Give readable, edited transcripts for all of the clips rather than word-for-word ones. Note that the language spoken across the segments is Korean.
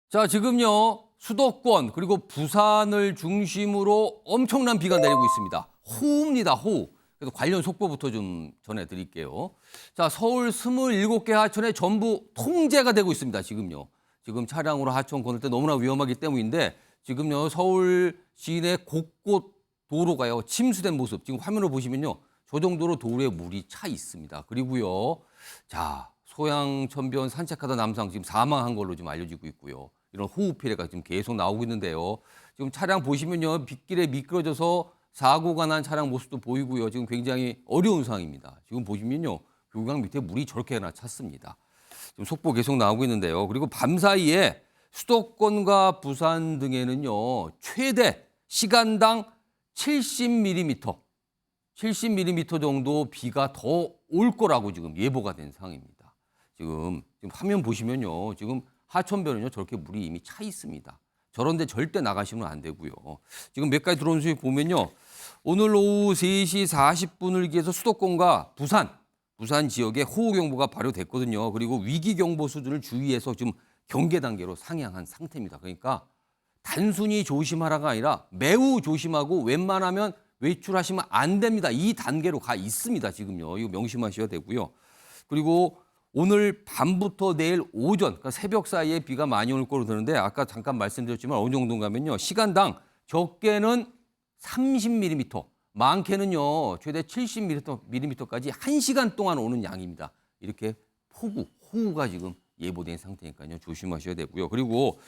자, 지금요, 수도권 그리고 부산을 중심으로 엄청난 비가 내리고 있습니다. 호우입니다, 호우. 그래서 관련 속보부터 좀 전해드릴게요. 자, 서울 27개 하천에 전부 통제가 되고 있습니다, 지금요. 지금 차량으로 하천 건널 때 너무나 위험하기 때문인데 지금요, 서울 시내 곳곳 도로가요, 침수된 모습. 지금 화면을 보시면요, 저 정도로 도로에 물이 차 있습니다. 그리고요, 자, 소양천변 산책하던 남성 지금 사망한 걸로 지금 알려지고 있고요. 이런 호우 피해가 지금 계속 나오고 있는데요. 지금 차량 보시면요, 빗길에 미끄러져서 사고가 난 차량 모습도 보이고요. 지금 굉장히 어려운 상황입니다. 지금 보시면요, 교강 밑에 물이 저렇게나 찼습니다. 지금 속보 계속 나오고 있는데요. 그리고 밤 사이에 수도권과 부산 등에는요, 최대 시간당 70mm, 70mm 정도 비가 더 올 거라고 지금 예보가 된 상황입니다. 지금 화면 보시면요, 지금 하천변은요, 저렇게 물이 이미 차 있습니다. 저런 데 절대 나가시면 안 되고요. 지금 몇 가지 들어온 소식 보면요, 오늘 오후 3시 40분을 기해서 수도권과 부산 지역에 호우경보가 발효됐거든요. 그리고 위기경보 수준을 주의해서 지금 경계 단계로 상향한 상태입니다. 그러니까 단순히 조심하라가 아니라 매우 조심하고 웬만하면 외출하시면 안 됩니다. 이 단계로 가 있습니다, 지금요. 이거 명심하셔야 되고요. 그리고 오늘 밤부터 내일 오전, 그러니까 새벽 사이에 비가 많이 올 거로 드는데 아까 잠깐 말씀드렸지만 어느 정도인가면요, 시간당 적게는 30mm, 많게는요, 최대 70mm까지 1시간 동안 오는 양입니다. 이렇게 호우가 지금 예보된 상태니까요. 조심하셔야 되고요. 그리고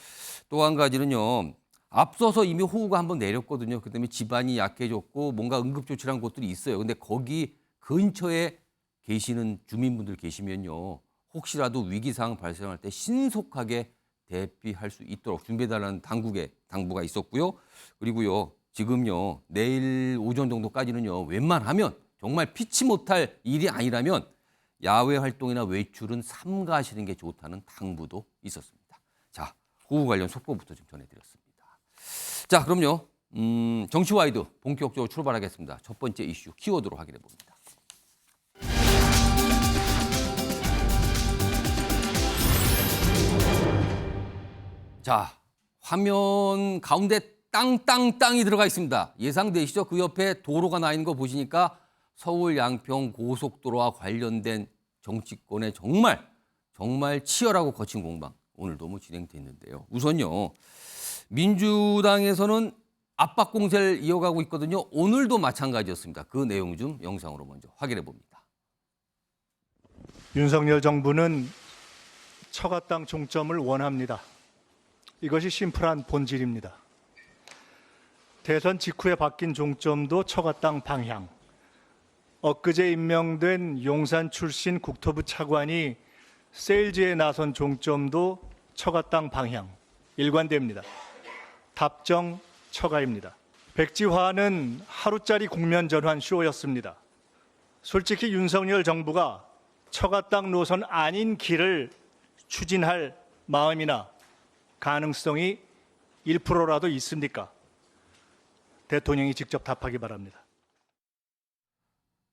또 한 가지는요, 앞서서 이미 호우가 한번 내렸거든요. 그다음에 지반이 약해졌고 뭔가 응급조치란 곳들이 있어요. 근데 거기 근처에 계시는 주민분들 계시면요, 혹시라도 위기상황 발생할 때 신속하게 대피할 수 있도록 준비해달라는 당부가 있었고요. 그리고요, 지금요, 내일 오전 정도까지는요, 웬만하면 정말 피치 못할 일이 아니라면 야외 활동이나 외출은 삼가하시는 게 좋다는 당부도 있었습니다. 자, 호우 관련 속보부터 좀 전해드렸습니다. 자, 그럼요, 정치와이드 본격적으로 출발하겠습니다. 첫 번째 이슈 키워드로 확인해 봅니다. 자, 화면 가운데 땅이 들어가 있습니다. 예상되시죠? 그 옆에 도로가 나 있는 거 보시니까 서울 양평 고속도로와 관련된 정치권의 정말 치열하고 거친 공방 오늘도 진행됐는데요. 우선요, 민주당에서는 압박 공세를 이어가고 있거든요. 오늘도 마찬가지였습니다. 그 내용 좀 영상으로 먼저 확인해 봅니다. 윤석열 정부는 처가 땅 종점을 원합니다. 이것이 심플한 본질입니다. 대선 직후에 바뀐 종점도 처가 땅 방향. 엊그제 임명된 용산 출신 국토부 차관이 세일즈에 나선 종점도 처가 땅 방향. 일관됩니다. 답정 처가입니다. 백지화는 하루짜리 국면 전환 쇼였습니다. 솔직히 윤석열 정부가 처가 땅 노선 아닌 길을 추진할 마음이나 가능성이 1%라도 있습니까? 대통령이 직접 답하기 바랍니다.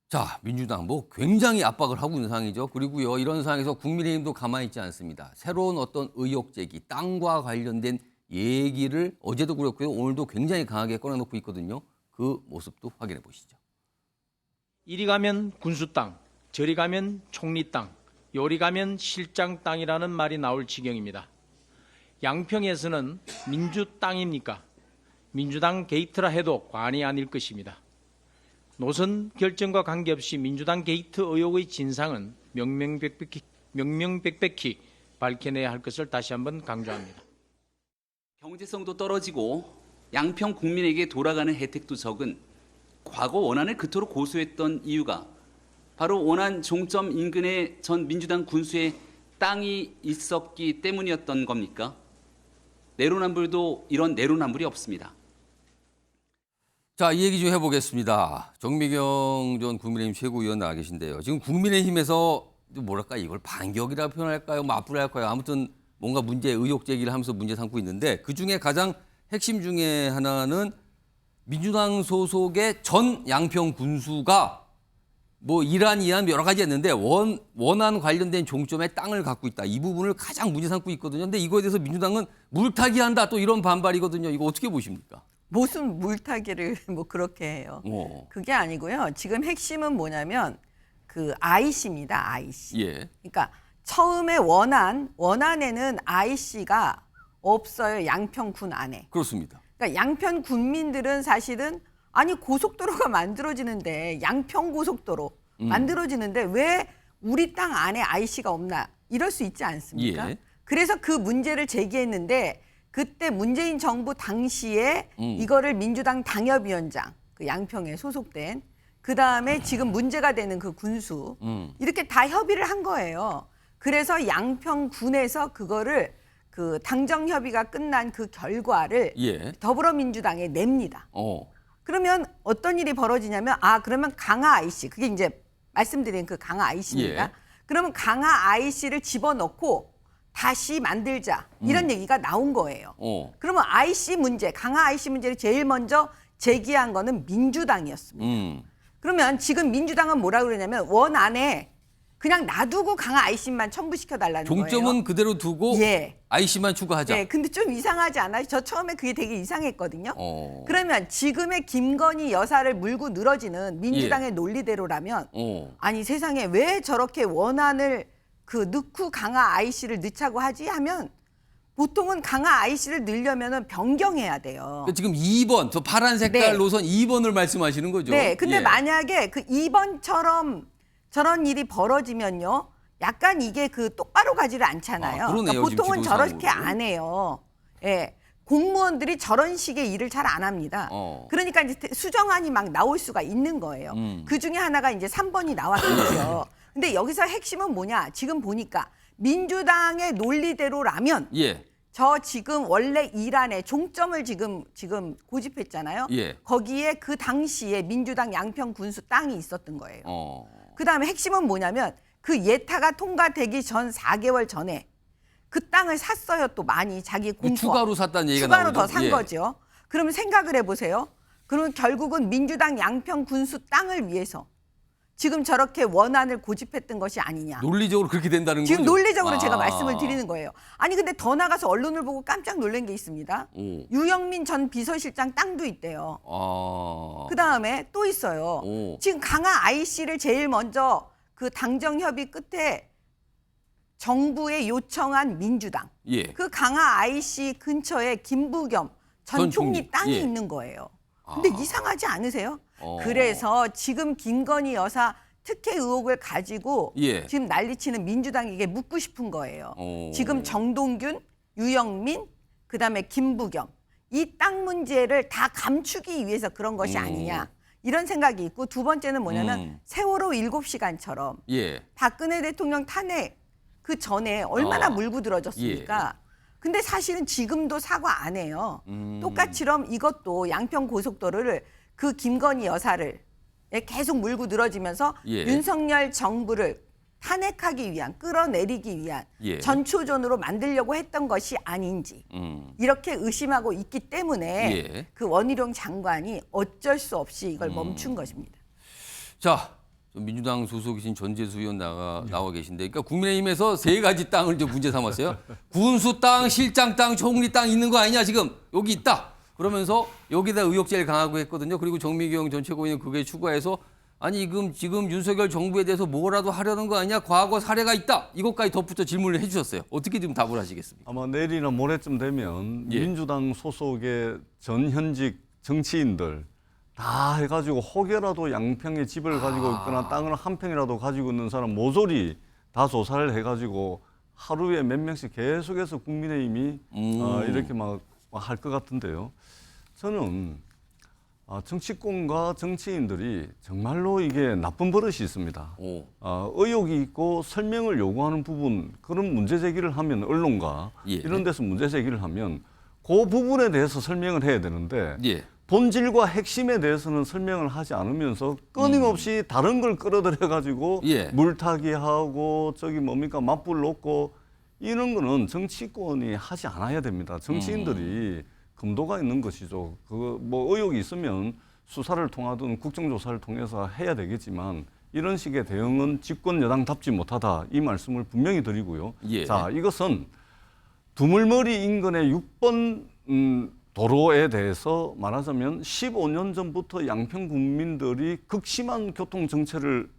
자, 민주당 굉장히 압박을 하고 있는 상황이죠. 그리고요, 이런 상황에서 국민의힘도 가만히 있지 않습니다. 새로운 어떤 의혹 제기, 땅과 관련된 얘기를 어제도 그렇고요, 오늘도 굉장히 강하게 꺼내놓고 있거든요. 그 모습도 확인해 보시죠. 이리 가면 군수 땅, 저리 가면 총리 땅, 요리 가면 실장 땅이라는 말이 나올 지경입니다. 양평에서는 민주 땅입니까? 민주당 게이트라 해도 과언이 아닐 것입니다. 노선 결정과 관계없이 민주당 게이트 의혹의 진상은 명명백백히 밝혀내야 할 것을 다시 한번 강조합니다. 경제성도 떨어지고 양평 국민에게 돌아가는 혜택도 적은 과거 원안을 그토록 고수했던 이유가 바로 원안 종점 인근에 전 민주당 군수의 땅이 있었기 때문이었던 겁니까? 내로남불도 이런 내로남불이 없습니다. 자, 이 얘기 좀 해보겠습니다. 정미경 전 국민의힘 최고위원 나와 계신데요. 지금 국민의힘에서 뭐랄까, 이걸 반격이라고 표현할까요? 맞불할까요? 아무튼 뭔가 의혹 제기를 하면서 문제 삼고 있는데, 그중에 가장 핵심 중에 하나는 민주당 소속의 전 양평 군수가 뭐 이란 여러 가지 했는데 원안 관련된 종점에 땅을 갖고 있다. 이 부분을 가장 문제 삼고 있거든요. 근데 이거에 대해서 민주당은 물타기 한다. 또 이런 반발이거든요. 이거 어떻게 보십니까? 무슨 물타기를 뭐 그렇게 해요. 그게 아니고요. 지금 핵심은 뭐냐면 그 IC입니다. IC. 예. 그러니까 처음에 원안에는 IC가 없어요. 양평군 안에. 그렇습니다. 그러니까 양평 군민들은 사실은 아니 고속도로가 만들어지는데 양평 고속도로 만들어지는데 왜 우리 땅 안에 IC가 없나 이럴 수 있지 않습니까? 예. 그래서 그 문제를 제기했는데 그때 문재인 정부 당시에 이거를 민주당 당협위원장 그 양평에 소속된 그다음에 지금 문제가 되는 그 군수 이렇게 다 협의를 한 거예요. 그래서 양평군에서 그거를 그 당정 협의가 끝난 그 결과를 예. 더불어민주당에 냅니다. 그러면 어떤 일이 벌어지냐면 그러면 강화 IC 그게 이제 말씀드린 그 강화 IC입니다. 예. 그러면 강화 IC를 집어넣고 다시 만들자 이런 얘기가 나온 거예요. 그러면 IC 문제, 강화 IC 문제를 제일 먼저 제기한 거는 민주당이었습니다. 그러면 지금 민주당은 뭐라 그러냐면 원안에 그냥 놔두고 강화 IC만 첨부시켜 달라는 거예요. 종점은 그대로 두고 예. IC만 추가하자. 네, 근데 좀 이상하지 않아요? 저 처음에 그게 되게 이상했거든요. 그러면 지금의 김건희 여사를 물고 늘어지는 민주당의 논리대로라면 아니 세상에 왜 저렇게 원안을 넣고 강화 IC를 넣자고 하지 하면 보통은 강화 IC를 넣으려면 변경해야 돼요. 그러니까 지금 2번, 저 파란 색깔 네. 노선 2번을 말씀하시는 거죠. 네, 근데 예. 만약에 그 2번처럼 저런 일이 벌어지면요. 약간 이게 똑바로 가지를 않잖아요. 그러네요, 그러니까 지금 보통은 지도상으로. 저렇게 안 해요. 예. 공무원들이 저런 식의 일을 잘 안 합니다. 그러니까 이제 수정안이 막 나올 수가 있는 거예요. 그 중에 하나가 이제 3번이 나왔겠죠. 근데 여기서 핵심은 뭐냐? 지금 보니까 민주당의 논리대로라면 예. 저 지금 원래 이란에 종점을 지금 고집했잖아요. 예. 거기에 그 당시에 민주당 양평 군수 땅이 있었던 거예요. 그다음에 핵심은 뭐냐면 그 예타가 통과되기 전 4개월 전에 그 땅을 샀어요. 또 많이 자기 공포. 추가로 샀다는 얘기가 추가로 나오죠. 더 산 예. 거죠. 그러면 생각을 해보세요. 그러면 결국은 민주당 양평 군수 땅을 위해서 지금 저렇게 원안을 고집했던 것이 아니냐. 논리적으로 그렇게 된다는 지금 거죠? 논리적으로 제가 말씀을 드리는 거예요. 아니 근데 더 나가서 언론을 보고 깜짝 놀란 게 있습니다. 유영민 전 비서실장 땅도 있대요. 그다음에 또 있어요. 지금 강화 IC를 제일 먼저 그 당정 협의 끝에 정부에 요청한 민주당. 예. 그 강화 IC 근처에 김부겸 전 총리 땅이 예. 있는 거예요. 근데 이상하지 않으세요? 그래서 지금 김건희 여사 특혜 의혹을 가지고 예. 지금 난리치는 민주당에게 묻고 싶은 거예요. 지금 정동균, 유영민, 그다음에 김부겸 이 땅 문제를 다 감추기 위해서 그런 것이 아니냐. 이런 생각이 있고 두 번째는 뭐냐면 세월호 7시간처럼 예. 박근혜 대통령 탄핵 그 전에 얼마나 물고 들어졌습니까? 근데 사실은 지금도 사과 안 해요. 똑같이럼 이것도 양평 고속도로를 그 김건희 여사를 계속 물고 늘어지면서 예. 윤석열 정부를 탄핵하기 위한 끌어내리기 위한 예. 전초전으로 만들려고 했던 것이 아닌지 이렇게 의심하고 있기 때문에 예. 그 원희룡 장관이 어쩔 수 없이 이걸 멈춘 것입니다. 자, 민주당 소속이신 전재수 의원 나와 계신데, 그러니까 국민의힘에서 3가지 땅을 이제 문제 삼았어요. 군수 땅, 실장 땅, 총리 땅 있는 거 아니냐 지금 여기 있다. 그러면서 여기다 의혹 제일 강하고 했거든요. 그리고 정미경 전 최고위원 그게 추가해서 아니 지금 윤석열 정부에 대해서 뭐라도 하려는 거 아니냐? 과거 사례가 있다. 이것까지 덧붙여 질문을 해주셨어요. 어떻게 좀 답을 하시겠습니까? 아마 내일이나 모레쯤 되면 예. 민주당 소속의 전 현직 정치인들 다 해가지고 혹여라도 양평에 집을 가지고 있거나 땅을 한 평이라도 가지고 있는 사람 모조리 다 조사를 해가지고 하루에 몇 명씩 계속해서 국민의힘이 이렇게 막 할 것 같은데요. 저는 정치권과 정치인들이 정말로 이게 나쁜 버릇이 있습니다. 의혹이 있고 설명을 요구하는 부분, 그런 문제 제기를 하면 언론과 예. 이런 데서 문제 제기를 하면 그 부분에 대해서 설명을 해야 되는데 예. 본질과 핵심에 대해서는 설명을 하지 않으면서 끊임없이 다른 걸 끌어들여 가지고 예. 물타기하고 저기 뭡니까 맞불 놓고 이런 거는 정치권이 하지 않아야 됩니다. 정치인들이 금도가 있는 것이죠. 그 뭐 의혹이 있으면 수사를 통하든 국정조사를 통해서 해야 되겠지만 이런 식의 대응은 집권 여당답지 못하다 이 말씀을 분명히 드리고요. 예. 자, 이것은 두물머리 인근의 6번 도로에 대해서 말하자면 15년 전부터 양평 국민들이 극심한 교통 정체를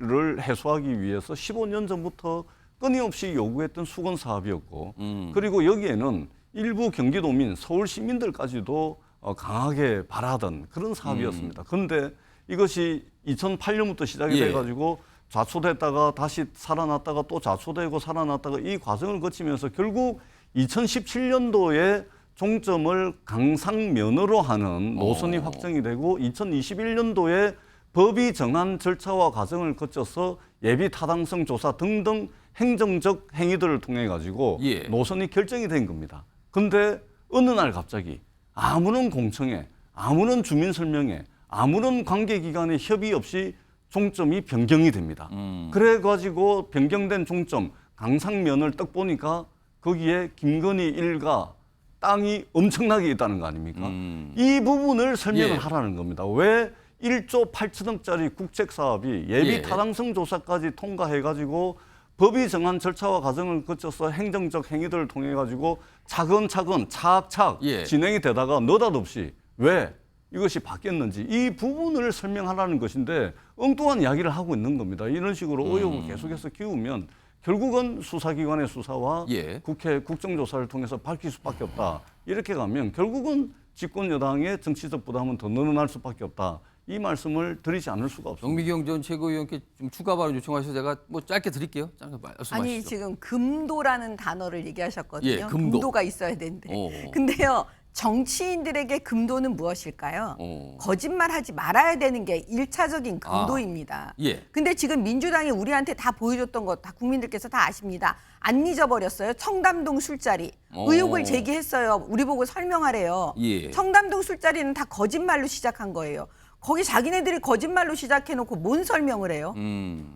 해소하기 위해서 15년 전부터 끊임없이 요구했던 수건 사업이었고 그리고 여기에는 일부 경기도민, 서울 시민들까지도 강하게 바라던 그런 사업이었습니다. 그런데 이것이 2008년부터 시작이 예. 돼가지고 좌초됐다가 다시 살아났다가 또 좌초되고 살아났다가 이 과정을 거치면서 결국 2017년도에 종점을 강상면으로 하는 노선이 확정이 되고 2021년도에 법이 정한 절차와 과정을 거쳐서 예비 타당성 조사 등등 행정적 행위들을 통해 가지고 예. 노선이 결정이 된 겁니다. 근데 어느 날 갑자기 아무런 공청회, 아무런 주민 설명회, 아무런 관계기관의 협의 없이 종점이 변경이 됩니다. 그래가지고 변경된 종점 강상면을 딱 보니까 거기에 김건희 일가 땅이 엄청나게 있다는 거 아닙니까? 이 부분을 설명을 예. 하라는 겁니다. 왜 1조 8천억짜리 국책 사업이 예비 예. 타당성 조사까지 통과해가지고 법이 정한 절차와 과정을 거쳐서 행정적 행위들을 통해 가지고 차근차근 착착 예. 진행이 되다가 느닷없이 왜 이것이 바뀌었는지 이 부분을 설명하라는 것인데 엉뚱한 이야기를 하고 있는 겁니다. 이런 식으로 의혹을 계속해서 키우면 결국은 수사기관의 수사와 예. 국회 국정조사를 통해서 밝힐 수밖에 없다. 이렇게 가면 결국은 집권 여당의 정치적 부담은 더 늘어날 수밖에 없다. 이 말씀을 드리지 않을 수가 없습니다. 정미경 전 최고위원께 좀 추가 발언 요청하셔서 제가 뭐 짧게 드릴게요. 짧게 말씀하시죠. 아니 지금 금도라는 단어를 얘기하셨거든요. 예, 금도. 가 있어야 되는데. 오. 근데요. 정치인들에게 금도는 무엇일까요? 오. 거짓말하지 말아야 되는 게 일차적인 금도입니다. 예. 근데 지금 민주당이 우리한테 다 보여줬던 것 다 국민들께서 다 아십니다. 안 잊어버렸어요. 청담동 술자리. 오. 의혹을 제기했어요. 우리 보고 설명하래요. 예. 청담동 술자리는 다 거짓말로 시작한 거예요. 거기 자기네들이 거짓말로 시작해놓고 뭔 설명을 해요?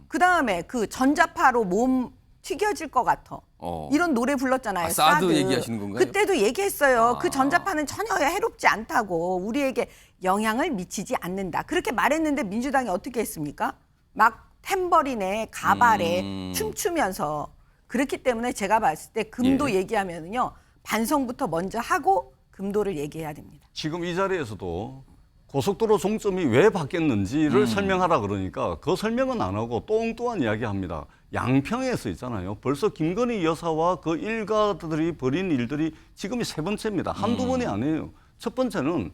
그다음에 그 전자파로 몸 튀겨질 것 같아. 이런 노래 불렀잖아요. 아, 사드 얘기하시는 건가요? 그때도 얘기했어요. 그 전자파는 전혀 해롭지 않다고 우리에게 영향을 미치지 않는다. 그렇게 말했는데 민주당이 어떻게 했습니까? 막 탬버린에 가발에 춤추면서 그렇기 때문에 제가 봤을 때 금도 예. 얘기하면은요 반성부터 먼저 하고 금도를 얘기해야 됩니다. 지금 이 자리에서도 고속도로 종점이 왜 바뀌었는지를 설명하라 그러니까 그 설명은 안 하고 또 엉뚱한 이야기합니다. 양평에서 있잖아요. 벌써 김건희 여사와 그 일가들이 벌인 일들이 지금이 세 번째입니다. 한두 번이 아니에요. 첫 번째는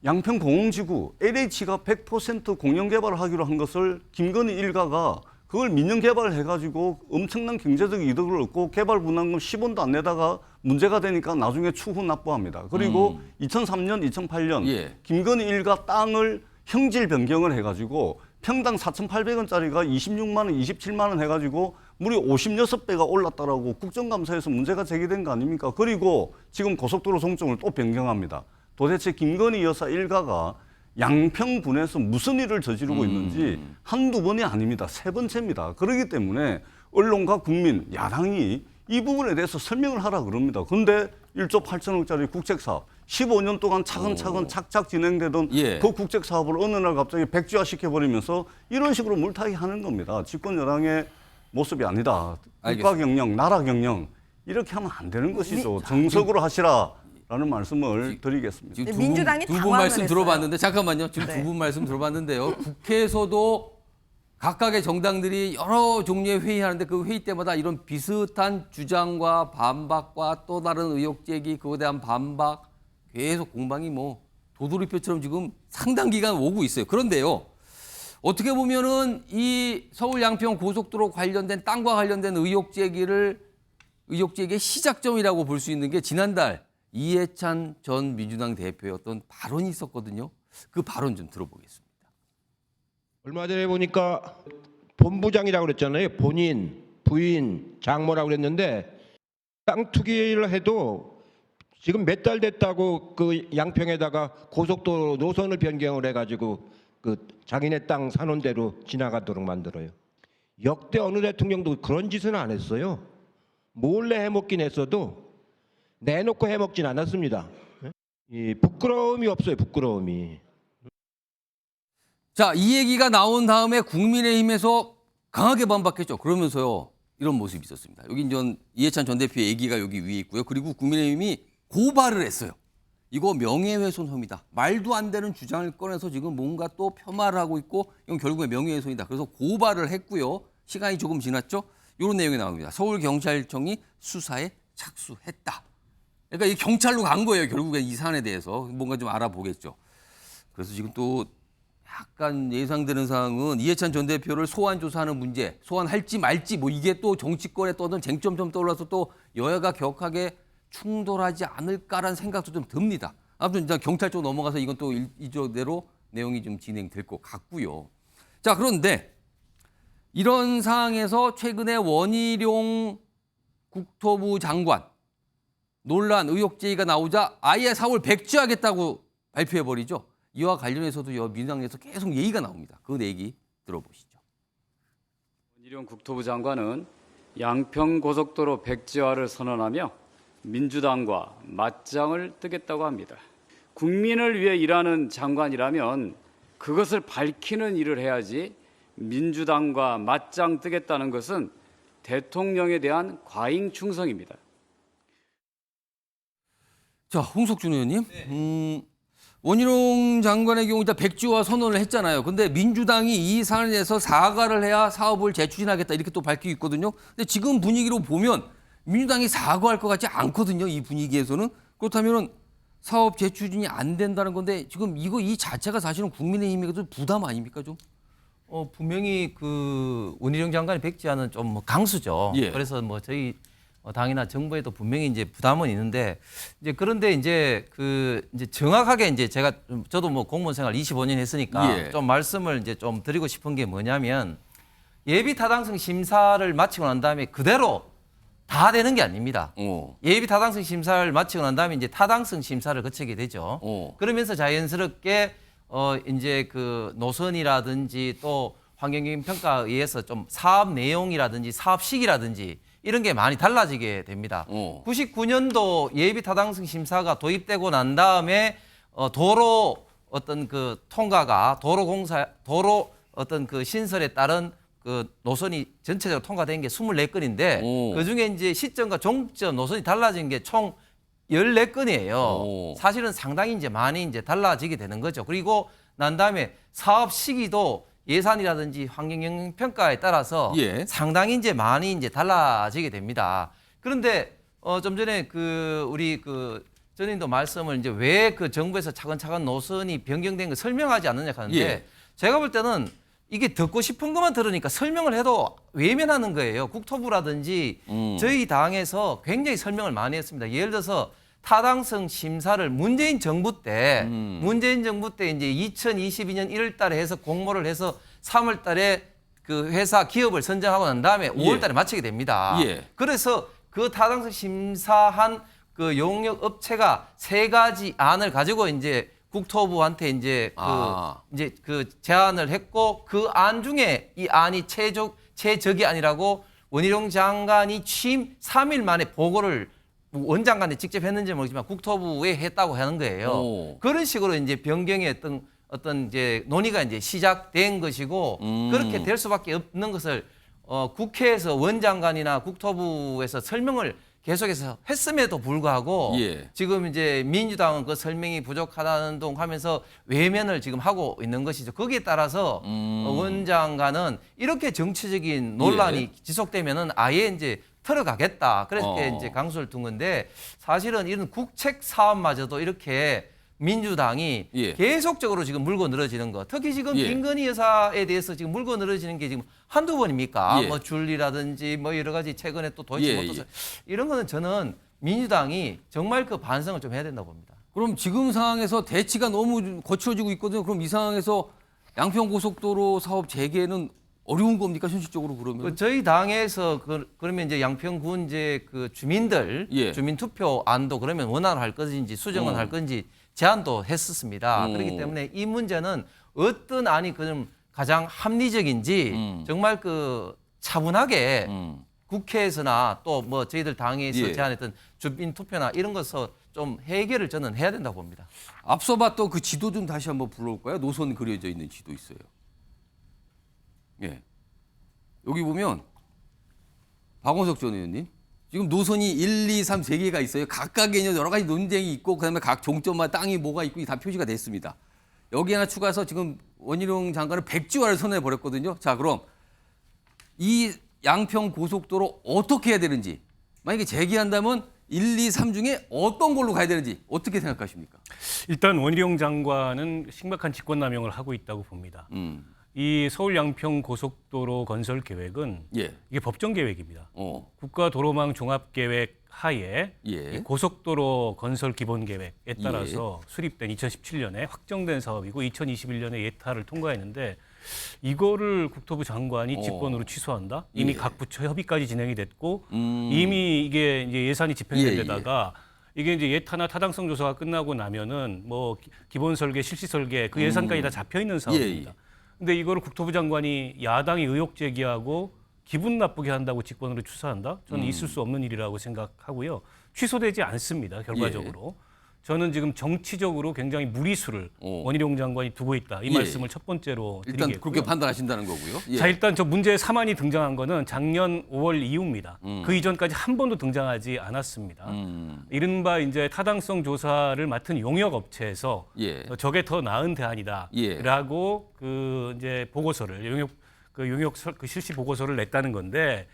양평공흥지구 LH가 100% 공영개발을 하기로 한 것을 김건희 일가가 그걸 민영개발을 해가지고 엄청난 경제적 이득을 얻고 개발 분담금 10원도 안 내다가 문제가 되니까 나중에 추후 납부합니다. 그리고 2003년, 2008년 예. 김건희 일가 땅을 형질 변경을 해가지고 평당 4,800원짜리가 26만 원, 27만 원 해가지고 무려 56배가 올랐다라고 국정감사에서 문제가 제기된 거 아닙니까? 그리고 지금 고속도로 종점을 또 변경합니다. 도대체 김건희 여사 일가가 양평군에서 무슨 일을 저지르고 있는지 한두 번이 아닙니다. 세 번째입니다. 그렇기 때문에 언론과 국민, 야당이 이 부분에 대해서 설명을 하라 그럽니다. 그런데 1조 8천억짜리 국책사업 15년 동안 차근차근 착착 진행되던 예. 그 국책사업을 어느 날 갑자기 백지화시켜버리면서 이런 식으로 물타기 하는 겁니다. 집권 여당의 모습이 아니다. 국가 경영, 나라 경영 이렇게 하면 안 되는 것이죠. 정석으로 하시라라는 말씀을 드리겠습니다. 지금 민주당이 두 분 당황을 말씀 했어요. 들어봤는데 잠깐만요. 지금 네. 두 분 말씀 들어봤는데요. 국회에서도 각각의 정당들이 여러 종류의 회의하는데 그 회의 때마다 이런 비슷한 주장과 반박과 또 다른 의혹 제기 그거에 대한 반박 계속 공방이 뭐 도돌이표처럼 지금 상당 기간 오고 있어요. 그런데요. 어떻게 보면은 이 서울 양평 고속도로 관련된 땅과 관련된 의혹 제기의 시작점이라고 볼 수 있는 게 지난달 이해찬 전 민주당 대표의 어떤 발언이 있었거든요. 그 발언 좀 들어보겠습니다. 얼마 전에 보니까 본부장이라고 그랬잖아요. 본인, 부인, 장모라고 그랬는데 땅 투기를 해도 지금 몇 달 됐다고 그 양평에다가 고속도로 노선을 변경을 해가지고 그 자기네 땅 사는 대로 지나가도록 만들어요. 역대 어느 대통령도 그런 짓은 안 했어요. 몰래 해먹긴 했어도 내놓고 해먹진 않았습니다. 이 부끄러움이 없어요. 부끄러움이. 자, 이 얘기가 나온 다음에 국민의힘에서 강하게 반박했죠. 그러면서요 이런 모습이 있었습니다. 여기 이제 이해찬 전 대표의 얘기가 여기 위에 있고요. 그리고 국민의힘이 고발을 했어요. 이거 명예훼손 혐의다. 말도 안 되는 주장을 꺼내서 지금 뭔가 또 폄하를 하고 있고 이건 결국에 명예훼손이다. 그래서 고발을 했고요. 시간이 조금 지났죠. 이런 내용이 나옵니다. 서울경찰청이 수사에 착수했다. 그러니까 이 경찰로 간 거예요. 결국에 이 사안에 대해서 뭔가 좀 알아보겠죠. 그래서 지금 또 약간 예상되는 사항은 이해찬 전 대표를 소환 조사하는 문제, 소환할지 말지 뭐 이게 또 정치권에 떠든 쟁점점 떠올라서 또 여야가 격하게 충돌하지 않을까라는 생각도 좀 듭니다. 아무튼 일단 경찰 쪽 넘어가서 이건 또 이저대로 내용이 좀 진행될 것 같고요. 자, 그런데 이런 상황에서 최근에 원희룡 국토부 장관 논란 의혹 제기가 나오자 아예 사월 백지하겠다고 발표해버리죠. 이와 관련해서도 민주당에서 계속 얘기가 나옵니다. 그 얘기 들어보시죠. 원희룡 국토부 장관은 양평 고속도로 백지화를 선언하며 민주당과 맞짱을 뜨겠다고 합니다. 국민을 위해 일하는 장관이라면 그것을 밝히는 일을 해야지 민주당과 맞짱 뜨겠다는 것은 대통령에 대한 과잉 충성입니다. 자, 홍석준 의원님. 원희룡 장관의 경우 일단 백지화 선언을 했잖아요. 근데 민주당이 이 사안에 대해서 사과를 해야 사업을 재추진하겠다 이렇게 또 밝히고 있거든요. 근데 지금 분위기로 보면 민주당이 사과할 것 같지 않거든요. 이 분위기에서는. 그렇다면 사업 재추진이 안 된다는 건데 지금 이 자체가 사실은 국민의힘에게도 부담 아닙니까 좀? 분명히 그 원희룡 장관의 백지화는 좀 뭐 강수죠. 예. 그래서 뭐 저희 당이나 정부에도 분명히 이제 부담은 있는데 이제 그런데 이제 이제 정확하게 이제 저도 뭐 공무원 생활 25년 했으니까 예. 좀 말씀을 이제 좀 드리고 싶은 게 뭐냐면 예비 타당성 심사를 마치고 난 다음에 그대로 다 되는 게 아닙니다. 예비 타당성 심사를 마치고 난 다음에 이제 타당성 심사를 거치게 되죠. 그러면서 자연스럽게 이제 그 노선이라든지 또 환경영향 평가에 의해서 좀 사업 내용이라든지 사업 시기라든지 이런 게 많이 달라지게 됩니다. 99년도 예비 타당성 심사가 도입되고 난 다음에 도로 어떤 그 통과가 도로 어떤 그 신설에 따른 그 노선이 전체적으로 통과된 게 24건인데 그중에 이제 시점과 종점 노선이 달라진 게 총 14건이에요. 사실은 상당히 이제 많이 이제 달라지게 되는 거죠. 그리고 난 다음에 사업 시기도 예산이라든지 환경영향 평가에 따라서 예. 상당히 이제 많이 이제 달라지게 됩니다. 그런데 좀 전에 우리 전님도 말씀을 이제 왜 그 정부에서 차근차근 노선이 변경된 거 설명하지 않느냐 하는데 예. 제가 볼 때는 이게 듣고 싶은 것만 들으니까 설명을 해도 외면하는 거예요. 국토부라든지 저희 당에서 굉장히 설명을 많이 했습니다. 예를 들어서 타당성 심사를 문재인 정부 때 이제 2022년 1월 달에 해서 공모를 해서 3월 달에 그 회사 기업을 선정하고 난 다음에 5월 달에 마치게 됩니다. 예. 그래서 그 타당성 심사한 그 용역 업체가 3가지 안을 가지고 이제 국토부한테 이제 그 제안을 했고 그 안 중에 이 안이 최적의 안이라고 원희룡 장관이 취임 3일 만에 보고를 원장관에 직접 했는지 모르지만 국토부에 했다고 하는 거예요. 그런 식으로 이제 변경의 어떤 이제 논의가 이제 시작된 것이고 그렇게 될 수밖에 없는 것을 국회에서 원장관이나 국토부에서 설명을 계속해서 했음에도 불구하고 예. 지금 이제 민주당은 그 설명이 부족하다는 동 하면서 외면을 지금 하고 있는 것이죠. 거기에 따라서 원장관은 이렇게 정치적인 논란이 지속되면은 아예 이제 털어가겠다. 그래서 이제 강수를 둔 건데 사실은 이런 국책 사업마저도 이렇게 민주당이 예. 계속적으로 지금 물고 늘어지는 거. 특히 지금 예. 김건희 여사에 대해서 지금 물고 늘어지는 게 지금 한두 번입니까? 예. 뭐 줄리라든지 뭐 여러 가지 최근에 또 예, 도이치모터스 이런 거는 저는 민주당이 정말 그 반성을 좀 해야 된다고 봅니다. 그럼 지금 상황에서 대치가 너무 거칠어지고 있거든요. 그럼 이 상황에서 양평고속도로 사업 재개는 어려운 겁니까 현실적으로 그러면? 저희 당에서 그러면 이제 양평군 이제 그 주민들 예. 주민 투표 안도 그러면 원활할 건지 수정은 할 건지 제안도 했었습니다. 그렇기 때문에 이 문제는 어떤 안이 그럼 가장 합리적인지 정말 그 차분하게 국회에서나 또 뭐 저희들 당에서 예. 제안했던 주민 투표나 이런 것을 좀 해결을 저는 해야 된다고 봅니다. 앞서 봤던 그 지도 좀 다시 한번 불러올까요? 노선 그려져 있는 지도 있어요. 예. 여기 보면 박원석 전 의원님 지금 노선이 1, 2, 3, 3개가 있어요. 각각에 여러 가지 논쟁이 있고 그다음에 각 종점마다 땅이 뭐가 있고 다 표시가 됐습니다. 여기 하나 추가해서 지금 원희룡 장관은 백지화를 선언해 버렸거든요. 자, 그럼 이 양평 고속도로 어떻게 해야 되는지 만약에 재개한다면 1, 2, 3 중에 어떤 걸로 가야 되는지 어떻게 생각하십니까? 일단 원희룡 장관은 심각한 직권남용을 하고 있다고 봅니다. 이 서울 양평 고속도로 건설 계획은 예. 이게 법정 계획입니다. 국가도로망 종합계획 하에 예. 이 고속도로 건설 기본 계획에 따라서 수립된 2017년에 확정된 사업이고 2021년에 예타를 통과했는데 이거를 국토부 장관이 직권으로 취소한다? 이미 예. 각 부처 협의까지 진행이 됐고 이미 이게 이제 예산이 집행된 예, 데다가 이게 이제 예타나 타당성 조사가 끝나고 나면은 뭐 기본 설계, 실시 설계 그 예산까지 다 잡혀 있는 사업입니다. 예. 근데 이거를 국토부 장관이 야당이 의혹 제기하고 기분 나쁘게 한다고 직권으로 취소한다? 저는 있을 수 없는 일이라고 생각하고요. 취소되지 않습니다. 결과적으로. 저는 지금 정치적으로 굉장히 무리수를 원희룡 장관이 두고 있다. 이 예. 말씀을 첫 번째로 일단 드리겠고요. 그렇게 판단하신다는 거고요. 예. 자, 일단 저 문제의 사안이 등장한 거는 작년 5월 이후입니다. 그 이전까지 한 번도 등장하지 않았습니다. 이른바 이제 타당성 조사를 맡은 용역 업체에서 예. 저게 더 나은 대안이다라고 그 이제 보고서를 용역 그 실시 보고서를 냈다는 건데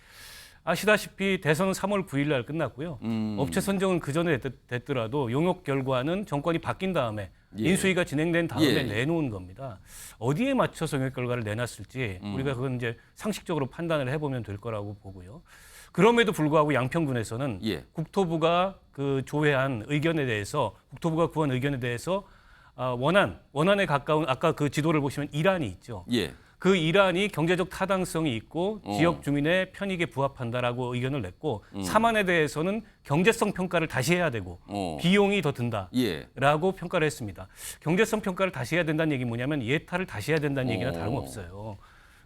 아시다시피 대선은 3월 9일 날 끝났고요. 업체 선정은 그 전에 됐더라도 용역 결과는 정권이 바뀐 다음에 예. 인수위가 진행된 다음에 예. 내놓은 겁니다. 어디에 맞춰서 용역 결과를 내놨을지 우리가 그건 이제 상식적으로 판단을 해보면 될 거라고 보고요. 그럼에도 불구하고 양평군에서는 예. 국토부가 그 조회한 의견에 대해서 국토부가 구한 의견에 대해서 원안에 가까운 아까 그 지도를 보시면 일안이 있죠. 예. 그 일안이 경제적 타당성이 있고 지역 주민의 편익에 부합한다라고 의견을 냈고 3안에 대해서는 경제성 평가를 다시 해야 되고 비용이 더 든다라고 예. 평가를 했습니다. 경제성 평가를 다시 해야 된다는 얘기 뭐냐면 예타를 다시 해야 된다는 얘기나 다름없어요.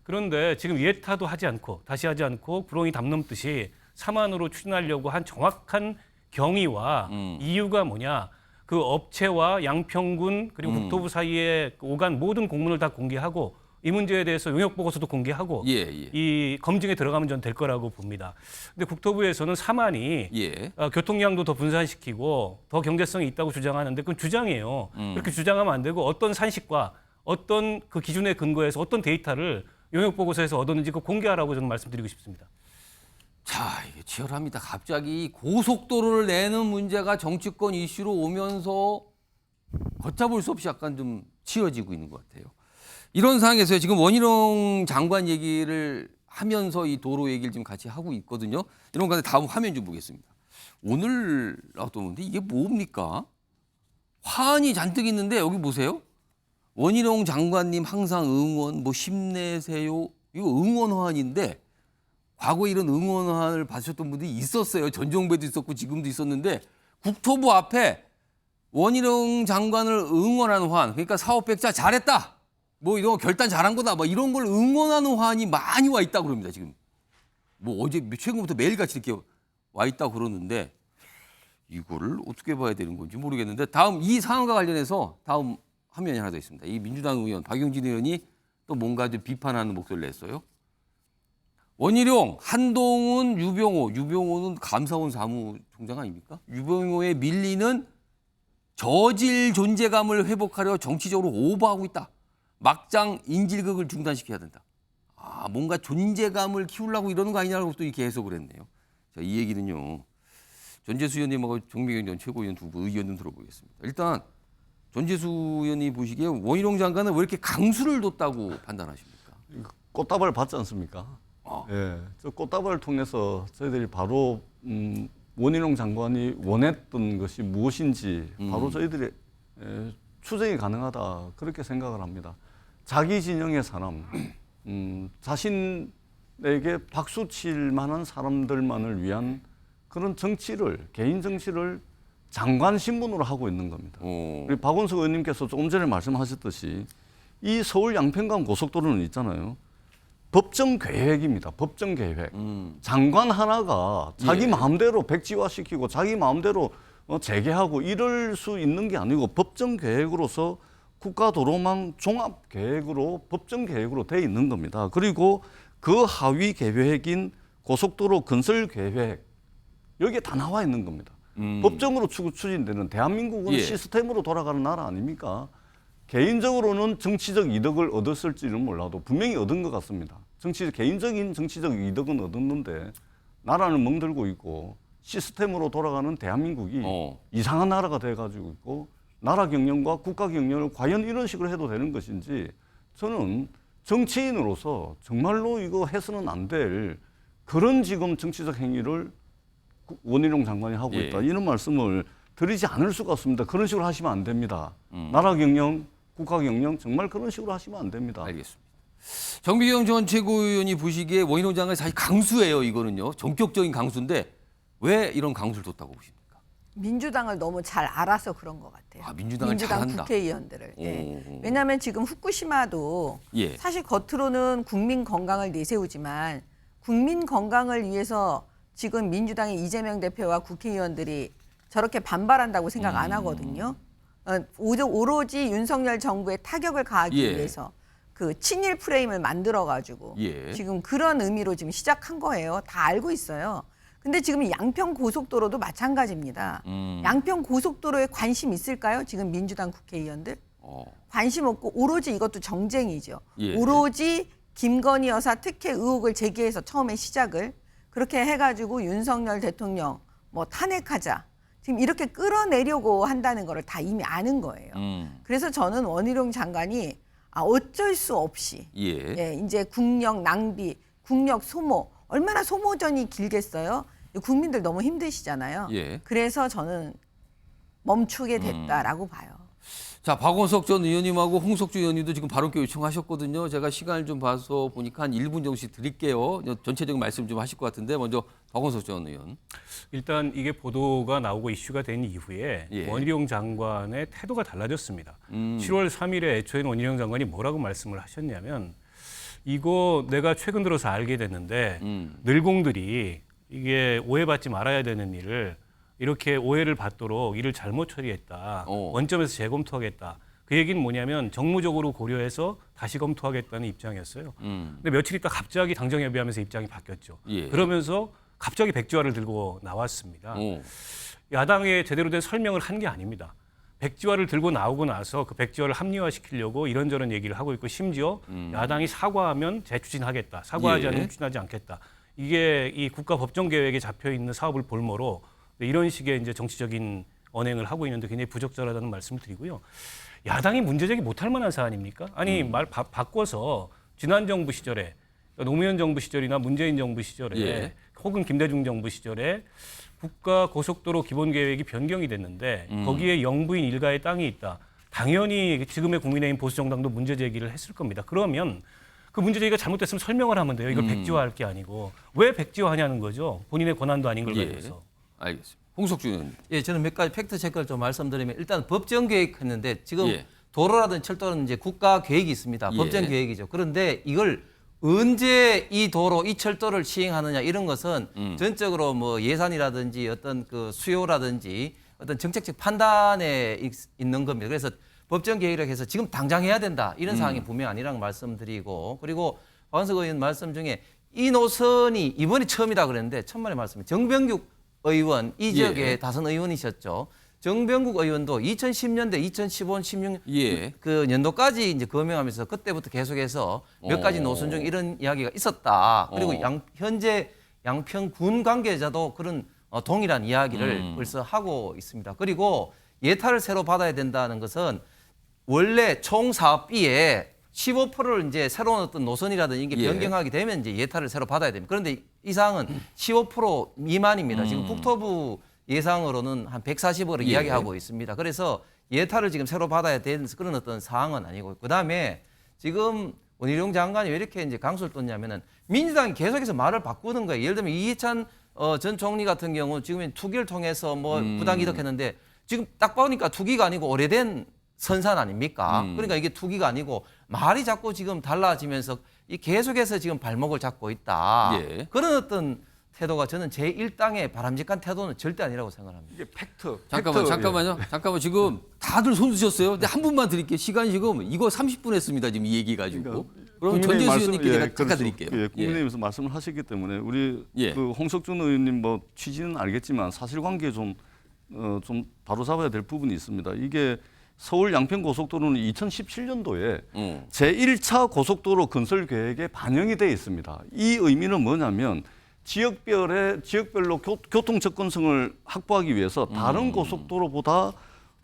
그런데 지금 예타도 하지 않고 다시 하지 않고 구렁이 담 넘듯이 3안으로 추진하려고 한 정확한 경위와 이유가 뭐냐? 그 업체와 양평군 그리고 국토부 사이에 오간 모든 공문을 다 공개하고 이 문제에 대해서 용역 보고서도 공개하고 예, 예. 이 검증에 들어가면 전 될 거라고 봅니다. 근데 국토부에서는 3안이 예. 교통량도 더 분산시키고 더 경제성이 있다고 주장하는데 그건 주장이에요. 그렇게 주장하면 안 되고 어떤 산식과 어떤 그 기준에 근거해서 어떤 데이터를 용역 보고서에서 얻었는지 그 공개하라고 저는 말씀드리고 싶습니다. 자, 이게 치열합니다. 갑자기 고속도로를 내는 문제가 정치권 이슈로 오면서 걷잡을 수 없이 약간 좀 치열해지고 있는 것 같아요. 이런 상황에서 지금 원희룡 장관 얘기를 하면서 이 도로 얘기를 지금 같이 하고 있거든요. 이런 건데 다음 화면 좀 보겠습니다. 오늘 나왔던데 이게 뭡니까? 화환이 잔뜩 있는데 여기 보세요. 원희룡 장관님 항상 응원, 뭐 힘내세요. 이거 응원 화환인데 과거에 이런 응원 화환을 받으셨던 분들이 있었어요. 전 정부에도 있었고 지금도 있었는데 국토부 앞에 원희룡 장관을 응원하는 화환, 그러니까 사업백자 잘했다. 뭐 이런 거 결단 잘한 거다. 뭐 이런 걸 응원하는 화환이 많이 와 있다고 그럽니다. 지금. 뭐 어제 최근부터 매일같이 이렇게 와 있다고 그러는데 이거를 어떻게 봐야 되는 건지 모르겠는데 다음 이 상황과 관련해서 다음 화면이 하나 더 있습니다. 이 민주당 의원 박용진 의원이 또 뭔가 좀 비판하는 목소리를 냈어요. 원희룡, 한동훈, 유병호는 감사원 사무총장 아닙니까? 유병호의 밀리는 저질 존재감을 회복하려 정치적으로 오버하고 있다. 막장 인질극을 중단시켜야 된다. 아, 뭔가 존재감을 키우려고 이러는 거 아니냐고 또 이렇게 해석을 했네요. 자, 이 얘기는요. 전재수 의원님하고 정미경 전 최고위원 두 분 의견 좀 들어보겠습니다. 일단 전재수 의원이 보시기에 원희룡 장관은 왜 이렇게 강수를 뒀다고 판단하십니까? 꽃다발 받지 않습니까? 예, 저 꽃다발을 통해서 저희들이 바로 원희룡 장관이 원했던 것이 무엇인지 바로 저희들이 추정이 가능하다 그렇게 생각을 합니다. 자기 진영의 사람, 자신에게 박수 칠 만한 사람들만을 위한 그런 정치를, 개인 정치를 장관 신분으로 하고 있는 겁니다. 우리 박원석 의원님께서 조금 전에 말씀하셨듯이 이 서울 양평간 고속도로는 있잖아요. 법정 계획입니다. 법정 계획. 장관 하나가 자기 마음대로 백지화시키고 자기 마음대로 재개하고 이럴 수 있는 게 아니고 법정 계획으로서 국가도로망 종합계획으로 법정 계획으로 돼 있는 겁니다. 그리고 그 하위 계획인 고속도로 건설 계획 여기에 다 나와 있는 겁니다. 법정으로 추진되는 대한민국은 예. 시스템으로 돌아가는 나라 아닙니까? 개인적으로는 정치적 이득을 얻었을지는 몰라도 분명히 얻은 것 같습니다. 개인적인 정치적 이득은 얻었는데 나라는 멍들고 있고 시스템으로 돌아가는 대한민국이 이상한 나라가 돼가지고 있고 나라 경영과 국가 경영을 과연 이런 식으로 해도 되는 것인지 저는 정치인으로서 정말로 이거 해서는 안 될 그런 지금 정치적 행위를 원희룡 장관이 하고 있다. 예. 이런 말씀을 드리지 않을 수가 없습니다. 그런 식으로 하시면 안 됩니다. 나라 경영, 국가 경영 정말 그런 식으로 하시면 안 됩니다. 알겠습니다. 정비경 전 최고위원이 보시기에 원희룡 장관이 사실 강수예요. 이거는요. 전격적인 강수인데 왜 이런 강수를 뒀다고 보십니까? 민주당을 너무 잘 알아서 그런 것 같아요. 아, 민주당 잘한다. 국회의원들을. 예. 왜냐하면 지금 후쿠시마도 예. 사실 겉으로는 국민 건강을 내세우지만 국민 건강을 위해서 지금 민주당의 이재명 대표와 국회의원들이 저렇게 반발한다고 생각 안 하거든요. 오로지 윤석열 정부의 타격을 가하기 예. 위해서 그 친일 프레임을 만들어가지고 예. 지금 그런 의미로 지금 시작한 거예요. 다 알고 있어요. 근데 지금 양평 고속도로도 마찬가지입니다. 양평 고속도로에 관심 있을까요? 지금 민주당 국회의원들? 관심 없고 오로지 이것도 정쟁이죠. 예. 오로지 김건희 여사 특혜 의혹을 제기해서 처음에 시작을 그렇게 해가지고 윤석열 대통령 뭐 탄핵하자. 지금 이렇게 끌어내려고 한다는 거를 다 이미 아는 거예요. 그래서 저는 원희룡 장관이 어쩔 수 없이 예. 이제 국력 낭비, 국력 소모 얼마나 소모전이 길겠어요. 국민들 너무 힘드시잖아요. 예. 그래서 저는 멈추게 됐다라고 봐요. 자, 박원석 전 의원님하고 홍석주 의원님도 지금 발언기 요청하셨거든요. 제가 시간을 좀 봐서 보니까 한 1분 정도씩 드릴게요. 전체적인 말씀 좀 하실 것 같은데 먼저 박원석 전 의원. 일단 이게 보도가 나오고 이슈가 된 이후에 예. 원희룡 장관의 태도가 달라졌습니다. 7월 3일에 애초에는 원희룡 장관이 뭐라고 말씀을 하셨냐면 이거 내가 최근 들어서 알게 됐는데 늘공들이 이게 오해받지 말아야 되는 일을 이렇게 오해를 받도록 일을 잘못 처리했다. 원점에서 재검토하겠다. 그 얘기는 뭐냐면 정무적으로 고려해서 다시 검토하겠다는 입장이었어요. 근데 며칠 있다 갑자기 당정협의하면서 입장이 바뀌었죠. 예. 그러면서 갑자기 백지화를 들고 나왔습니다. 야당에 제대로 된 설명을 한 게 아닙니다. 백지화를 들고 나오고 나서 그 백지화를 합리화시키려고 이런저런 얘기를 하고 있고 심지어 야당이 사과하면 재추진하겠다. 사과하지 예. 않으면 추진하지 않겠다. 이게 이 국가 법정 계획에 잡혀 있는 사업을 볼모로 이런 식의 이제 정치적인 언행을 하고 있는데 굉장히 부적절하다는 말씀을 드리고요. 야당이 문제제기 못할 만한 사안입니까? 아니 말 바꿔서 지난 정부 시절에 노무현 정부 시절이나 문재인 정부 시절에 예. 혹은 김대중 정부 시절에 국가 고속도로 기본 계획이 변경이 됐는데 거기에 영부인 일가의 땅이 있다. 당연히 지금의 국민의힘 보수정당도 문제 제기를 했을 겁니다. 그러면 그 문제 제기가 잘못됐으면 설명을 하면 돼요. 이걸 백지화할 게 아니고 왜 백지화하냐는 거죠. 본인의 권한도 아닌 걸 예. 가지고서. 알겠습니다. 홍석주 의원님. 예, 저는 몇 가지 팩트 체크를 좀 말씀드리면 일단 법정 계획했는데 지금 예. 도로라든지 철도는 이제 국가 계획이 있습니다. 예. 법정 계획이죠. 그런데 이걸 언제 이 도로, 이 철도를 시행하느냐 이런 것은 전적으로 뭐 예산이라든지 어떤 그 수요라든지 어떤 정책적 판단에 있는 겁니다. 그래서 법정 계획이라고 해서 지금 당장 해야 된다 이런 사항이 분명 아니라는 말씀드리고 그리고 박원석 의원 말씀 중에 이 노선이 이번이 처음이다 그랬는데 천만의 말씀이 정병국 의원 이 지역의 예. 다선 의원이셨죠. 정병국 의원도 2010년대, 2015, 16 예. 그 연도까지 이제 거명하면서 그때부터 계속해서 몇 가지 노선 중 이런 이야기가 있었다. 그리고 현재 양평 군 관계자도 그런 동일한 이야기를 벌써 하고 있습니다. 그리고 예타를 새로 받아야 된다는 것은 원래 총 사업비에 15%를 이제 새로운 어떤 노선이라든지 이게 예. 변경하게 되면 이제 예타를 새로 받아야 됩니다. 그런데 이 사항은 15% 미만입니다. 지금 국토부 예상으로는 한 140억을 예. 이야기하고 있습니다. 그래서 예타를 지금 새로 받아야 되는 그런 어떤 사항은 아니고 그다음에 지금 원희룡 장관이 왜 이렇게 이제 강수를 떴냐면은 민주당이 계속해서 말을 바꾸는 거예요. 예를 들면 이해찬 전 총리 같은 경우 지금 투기를 통해서 뭐 부당이득했는데 지금 딱 보니까 투기가 아니고 오래된 선산 아닙니까? 그러니까 이게 투기가 아니고 말이 자꾸 지금 달라지면서 이 계속해서 지금 발목을 잡고 있다. 예. 그런 어떤 태도가 저는 제1당의 바람직한 태도는 절대 아니라고 생각합니다. 이게 팩트. 잠깐만요. 잠깐만 지금 다들 손 드셨어요. 근데 한 분만 드릴게요. 시간 지금 이거 30분 했습니다. 지금 이 얘기 가지고. 그럼 국민의힘 전재수 의원님께 제가 그렇죠. 깎아드릴게요. 예, 국민의힘에서 말씀을 하셨기 때문에 우리 예. 그 홍석준 의원님 뭐 취지는 알겠지만 사실관계 좀 바로 잡아야 될 부분이 있습니다. 이게 서울 양평 고속도로는 2017년도에 제1차 고속도로 건설 계획에 반영이 되어 있습니다. 이 의미는 뭐냐면 지역별로 교통 접근성을 확보하기 위해서 다른 고속도로보다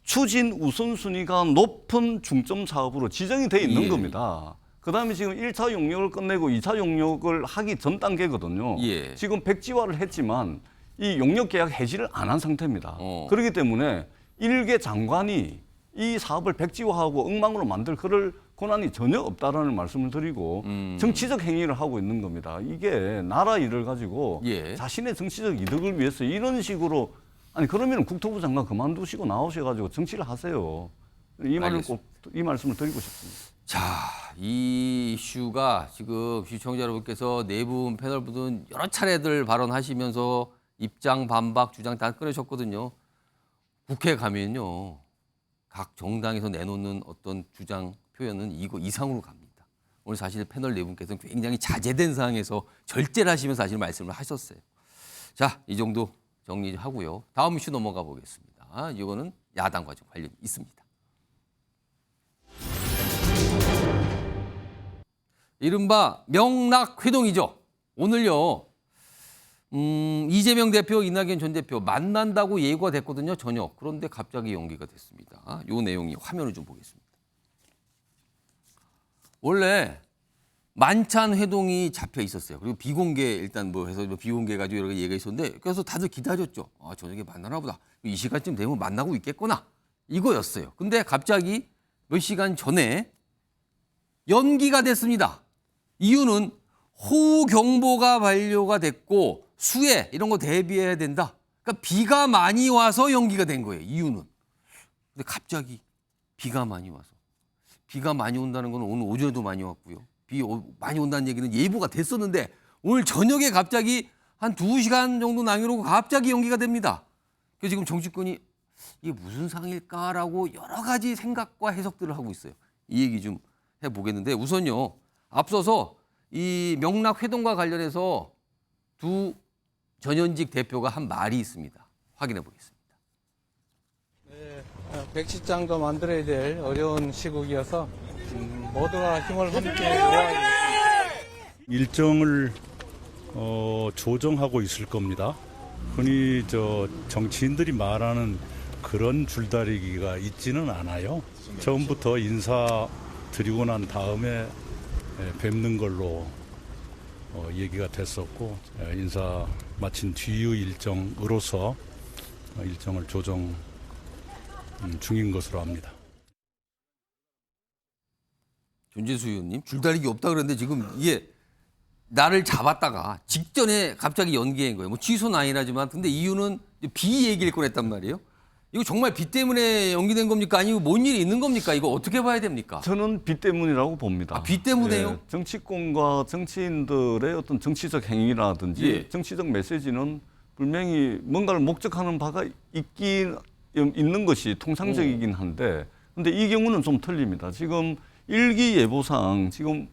추진 우선순위가 높은 중점 사업으로 지정이 되어 있는 예. 겁니다. 그다음에 지금 1차 용역을 끝내고 2차 용역을 하기 전 단계거든요. 예. 지금 백지화를 했지만 이 용역 계약 해지를 안 한 상태입니다. 그렇기 때문에 일개 장관이 이 사업을 백지화하고 엉망으로 만들 그럴 권한이 전혀 없다라는 말씀을 드리고 정치적 행위를 하고 있는 겁니다. 이게 나라 일을 가지고 예. 자신의 정치적 이득을 위해서 이런 식으로 아니 그러면 국토부 장관 그만두시고 나오셔가지고 정치를 하세요. 이 말씀을 드리고 싶습니다. 자, 이 이슈가 지금 시청자 여러분께서 네 분 패널분은 여러 차례들 발언하시면서 입장, 반박, 주장 다 끊으셨거든요. 국회에 가면요. 각 정당에서 내놓는 어떤 주장, 표현은 이거 이상으로 갑니다. 오늘 사실 패널 네 분께서는 굉장히 자제된 상황에서 절제를 하시면서 사실 말씀을 하셨어요. 자, 이 정도 정리하고요. 다음 이슈 넘어가 보겠습니다. 이거는 야당과 좀 관련이 있습니다. 이른바 명락회동이죠. 오늘요. 이재명 대표, 이낙연 전 대표 만난다고 예고가 됐거든요. 저녁. 그런데 갑자기 연기가 됐습니다. 이 내용이 화면을 좀 보겠습니다. 원래 만찬 회동이 잡혀 있었어요. 그리고 비공개 일단 뭐 해서 비공개 가지고 여러 가지 얘기가 있었는데 그래서 다들 기다렸죠. 아, 저녁에 만나나 보다. 이 시간쯤 되면 만나고 있겠구나. 이거였어요. 근데 갑자기 몇 시간 전에 연기가 됐습니다. 이유는 호우 경보가 발효가 됐고 수해 이런 거 대비해야 된다. 그러니까 비가 많이 와서 연기가 된 거예요. 이유는. 근데 갑자기 비가 많이 와서. 비가 많이 온다는 건 오늘 오전에도 많이 왔고요. 비 많이 온다는 얘기는 예보가 됐었는데 오늘 저녁에 갑자기 한 2시간 정도 남겨놓고 갑자기 연기가 됩니다. 그래서 지금 정치권이 이게 무슨 상일까라고 여러 가지 생각과 해석들을 하고 있어요. 이 얘기 좀 해보겠는데 우선요. 앞서서 이 명락회동과 관련해서 두 전현직 대표가 한 말이 있습니다. 확인해 보겠습니다. 네, 백시장도 만들어야 될 어려운 시국이어서 모두가 힘을 함께 모아야 일정을 조정하고 있을 겁니다. 흔히 정치인들이 말하는 그런 줄다리기가 있지는 않아요. 처음부터 인사 드리고 난 다음에 뵙는 걸로 얘기가 됐었고 인사 마친 뒤의 일정으로서 일정을 조정 중인 것으로 압니다. 전재수 의원님 줄다리기 없다 그랬는데 지금 이게 나를 잡았다가 직전에 갑자기 연기한 거예요. 뭐 취소는 아니라지만 근데 이유는 비 얘기를 꺼냈단 말이에요. 이거 정말 비 때문에 연기된 겁니까? 아니면 뭔 일이 있는 겁니까? 이거 어떻게 봐야 됩니까? 저는 비 때문이라고 봅니다. 아, 비 때문에요? 예, 정치권과 정치인들의 어떤 정치적 행위라든지 예. 정치적 메시지는 분명히 뭔가를 목적하는 바가 있는 것이 통상적이긴 한데 근데 이 경우는 좀 틀립니다. 지금 일기예보상 지금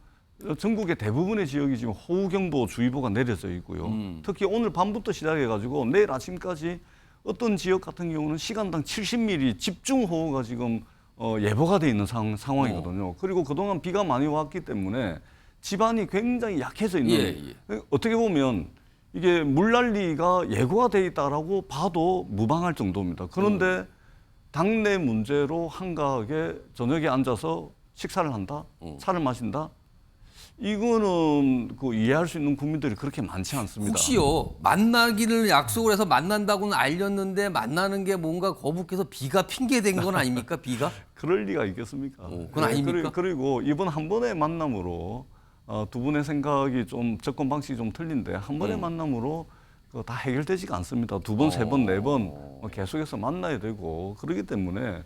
전국의 대부분의 지역이 지금 호우경보 주의보가 내려져 있고요. 특히 오늘 밤부터 시작해가지고 내일 아침까지 어떤 지역 같은 경우는 시간당 70mm 집중호우가 지금 예보가 돼 있는 상황이거든요. 그리고 그동안 비가 많이 왔기 때문에 집안이 굉장히 약해져 있는 어떻게 보면 이게 물난리가 예고가 돼 있다라고 봐도 무방할 정도입니다. 그런데 당내 문제로 한가하게 저녁에 앉아서 식사를 한다, 차를 마신다. 이거는 이해할 수 있는 국민들이 그렇게 많지 않습니다. 혹시요 만나기를 약속을 해서 만난다고는 알렸는데 만나는 게 뭔가 거북해서 비가 핑계된 건 아닙니까? 비가? 그럴 리가 있겠습니까? 그건 아닙니까? 그리고 이번 한 번의 만남으로 두 분의 생각이 좀 접근 방식이 좀 틀린데 한 번의 만남으로 다 해결되지가 않습니다. 두 번, 세 번, 네 번 계속해서 만나야 되고 그렇기 때문에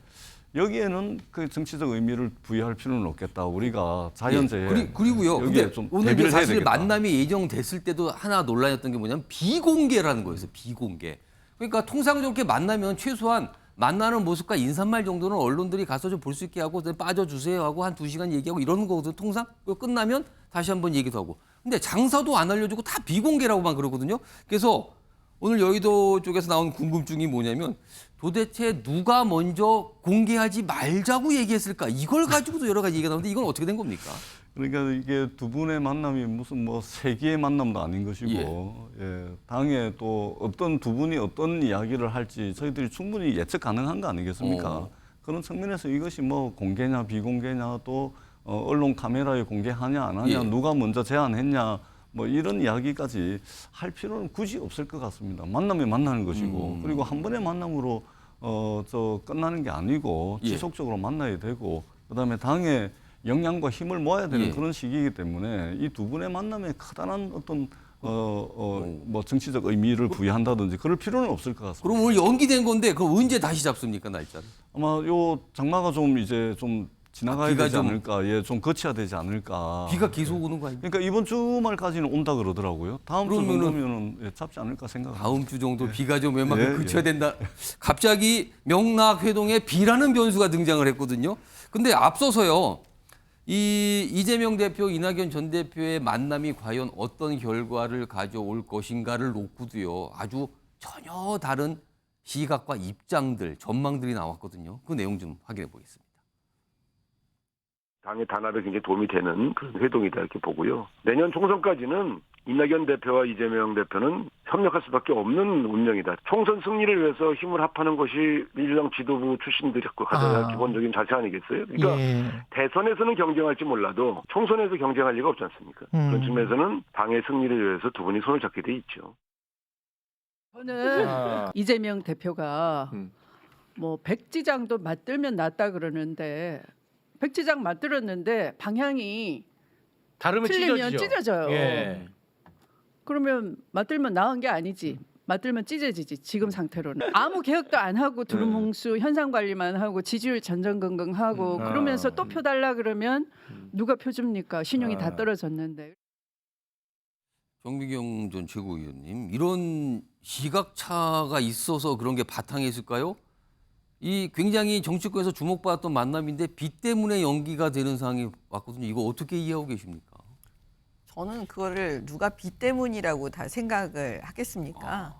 여기에는 그 정치적 의미를 부여할 필요는 없겠다. 우리가 자연재해 그리고요. 근데 좀 오늘 대비를 해야 사실 되겠다. 만남이 예정됐을 때도 하나 논란이었던 게 뭐냐면 비공개라는 거였어요. 비공개. 그러니까 통상적으로 만나면 최소한 만나는 모습과 인사말 정도는 언론들이 가서 좀 볼 수 있게 하고 빠져주세요 하고 한 2시간 얘기하고 이러는 거거든요. 통상 끝나면 다시 한번 얘기도 하고. 근데 장사도 안 알려주고 다 비공개라고만 그러거든요. 그래서 오늘 여의도 쪽에서 나온 궁금증이 뭐냐면 도대체 누가 먼저 공개하지 말자고 얘기했을까? 이걸 가지고도 여러 가지 얘기가 나오는데 이건 어떻게 된 겁니까? 그러니까 이게 두 분의 만남이 무슨 뭐 세기의 만남도 아닌 것이고, 예, 당에 또 어떤 두 분이 어떤 이야기를 할지 저희들이 충분히 예측 가능한 거 아니겠습니까? 그런 측면에서 이것이 뭐 공개냐 비공개냐 또 언론 카메라에 공개하냐 안 하냐 누가 먼저 제안했냐 뭐 이런 이야기까지 할 필요는 굳이 없을 것 같습니다. 만나면 만나는 것이고 그리고 한 번의 만남으로 끝나는 게 아니고 지속적으로 만나야 되고 그다음에 당에 역량과 힘을 모아야 되는 그런 시기이기 때문에 이 두 분의 만남에 커다란 어떤 뭐 정치적 의미를 부여한다든지 그럴 필요는 없을 것 같습니다. 그럼 오늘 연기된 건데 그럼 언제 다시 잡습니까, 날짜를? 아마 요 장마가 좀 이제 좀 지나가야 되지 않을까, 예, 좀 거쳐야 되지 않을까. 비가 계속 오는 거 아닙니까? 그러니까 이번 주말까지는 온다 그러더라고요. 다음 주 정도면은 예, 잡지 않을까 생각합니다. 다음 주 정도 비가 좀 웬만큼 그쳐야 된다. 갑자기 명락회동에 비라는 변수가 등장을 했거든요. 근데 앞서서요. 이 이재명 대표, 이낙연 전 대표의 만남이 과연 어떤 결과를 가져올 것인가를 놓고도요. 아주 전혀 다른 시각과 입장들, 전망들이 나왔거든요. 그 내용 좀 확인해 보겠습니다. 당의 단합에 굉장히 도움이 되는 그런 회동이다 이렇게 보고요. 내년 총선까지는 이낙연 대표와 이재명 대표는 협력할 수밖에 없는 운명이다. 총선 승리를 위해서 힘을 합하는 것이 민주당 지도부 출신들이 가장 기본적인 자세 아니겠어요? 그러니까 대선에서는 경쟁할지 몰라도 총선에서 경쟁할 리가 없지 않습니까? 그런 측면에서는 당의 승리를 위해서 두 분이 손을 잡게 돼 있죠. 저는 이재명 대표가 뭐 백지장도 맞들면 낫다 그러는데 백지장 맞들었는데 방향이 다르면 틀리면 찢어지죠. 찢어져요. 예. 그러면 맞들면 나은 게 아니지. 맞들면 찢어지지. 지금 상태로는 아무 개혁도 안 하고 두루뭉수 현상 관리만 하고 지지율 전전긍긍하고 그러면서 또 표 달라 그러면 누가 표 줍니까? 신용이 다 떨어졌는데. 정미경 전 최고위원님, 이런 시각차가 있어서 그런 게 바탕에 있을까요? 이 굉장히 정치권에서 주목받았던 만남인데 비 때문에 연기가 되는 상황이 왔거든요. 이거 어떻게 이해하고 계십니까? 저는 그거를 누가 비 때문이라고 다 생각을 하겠습니까?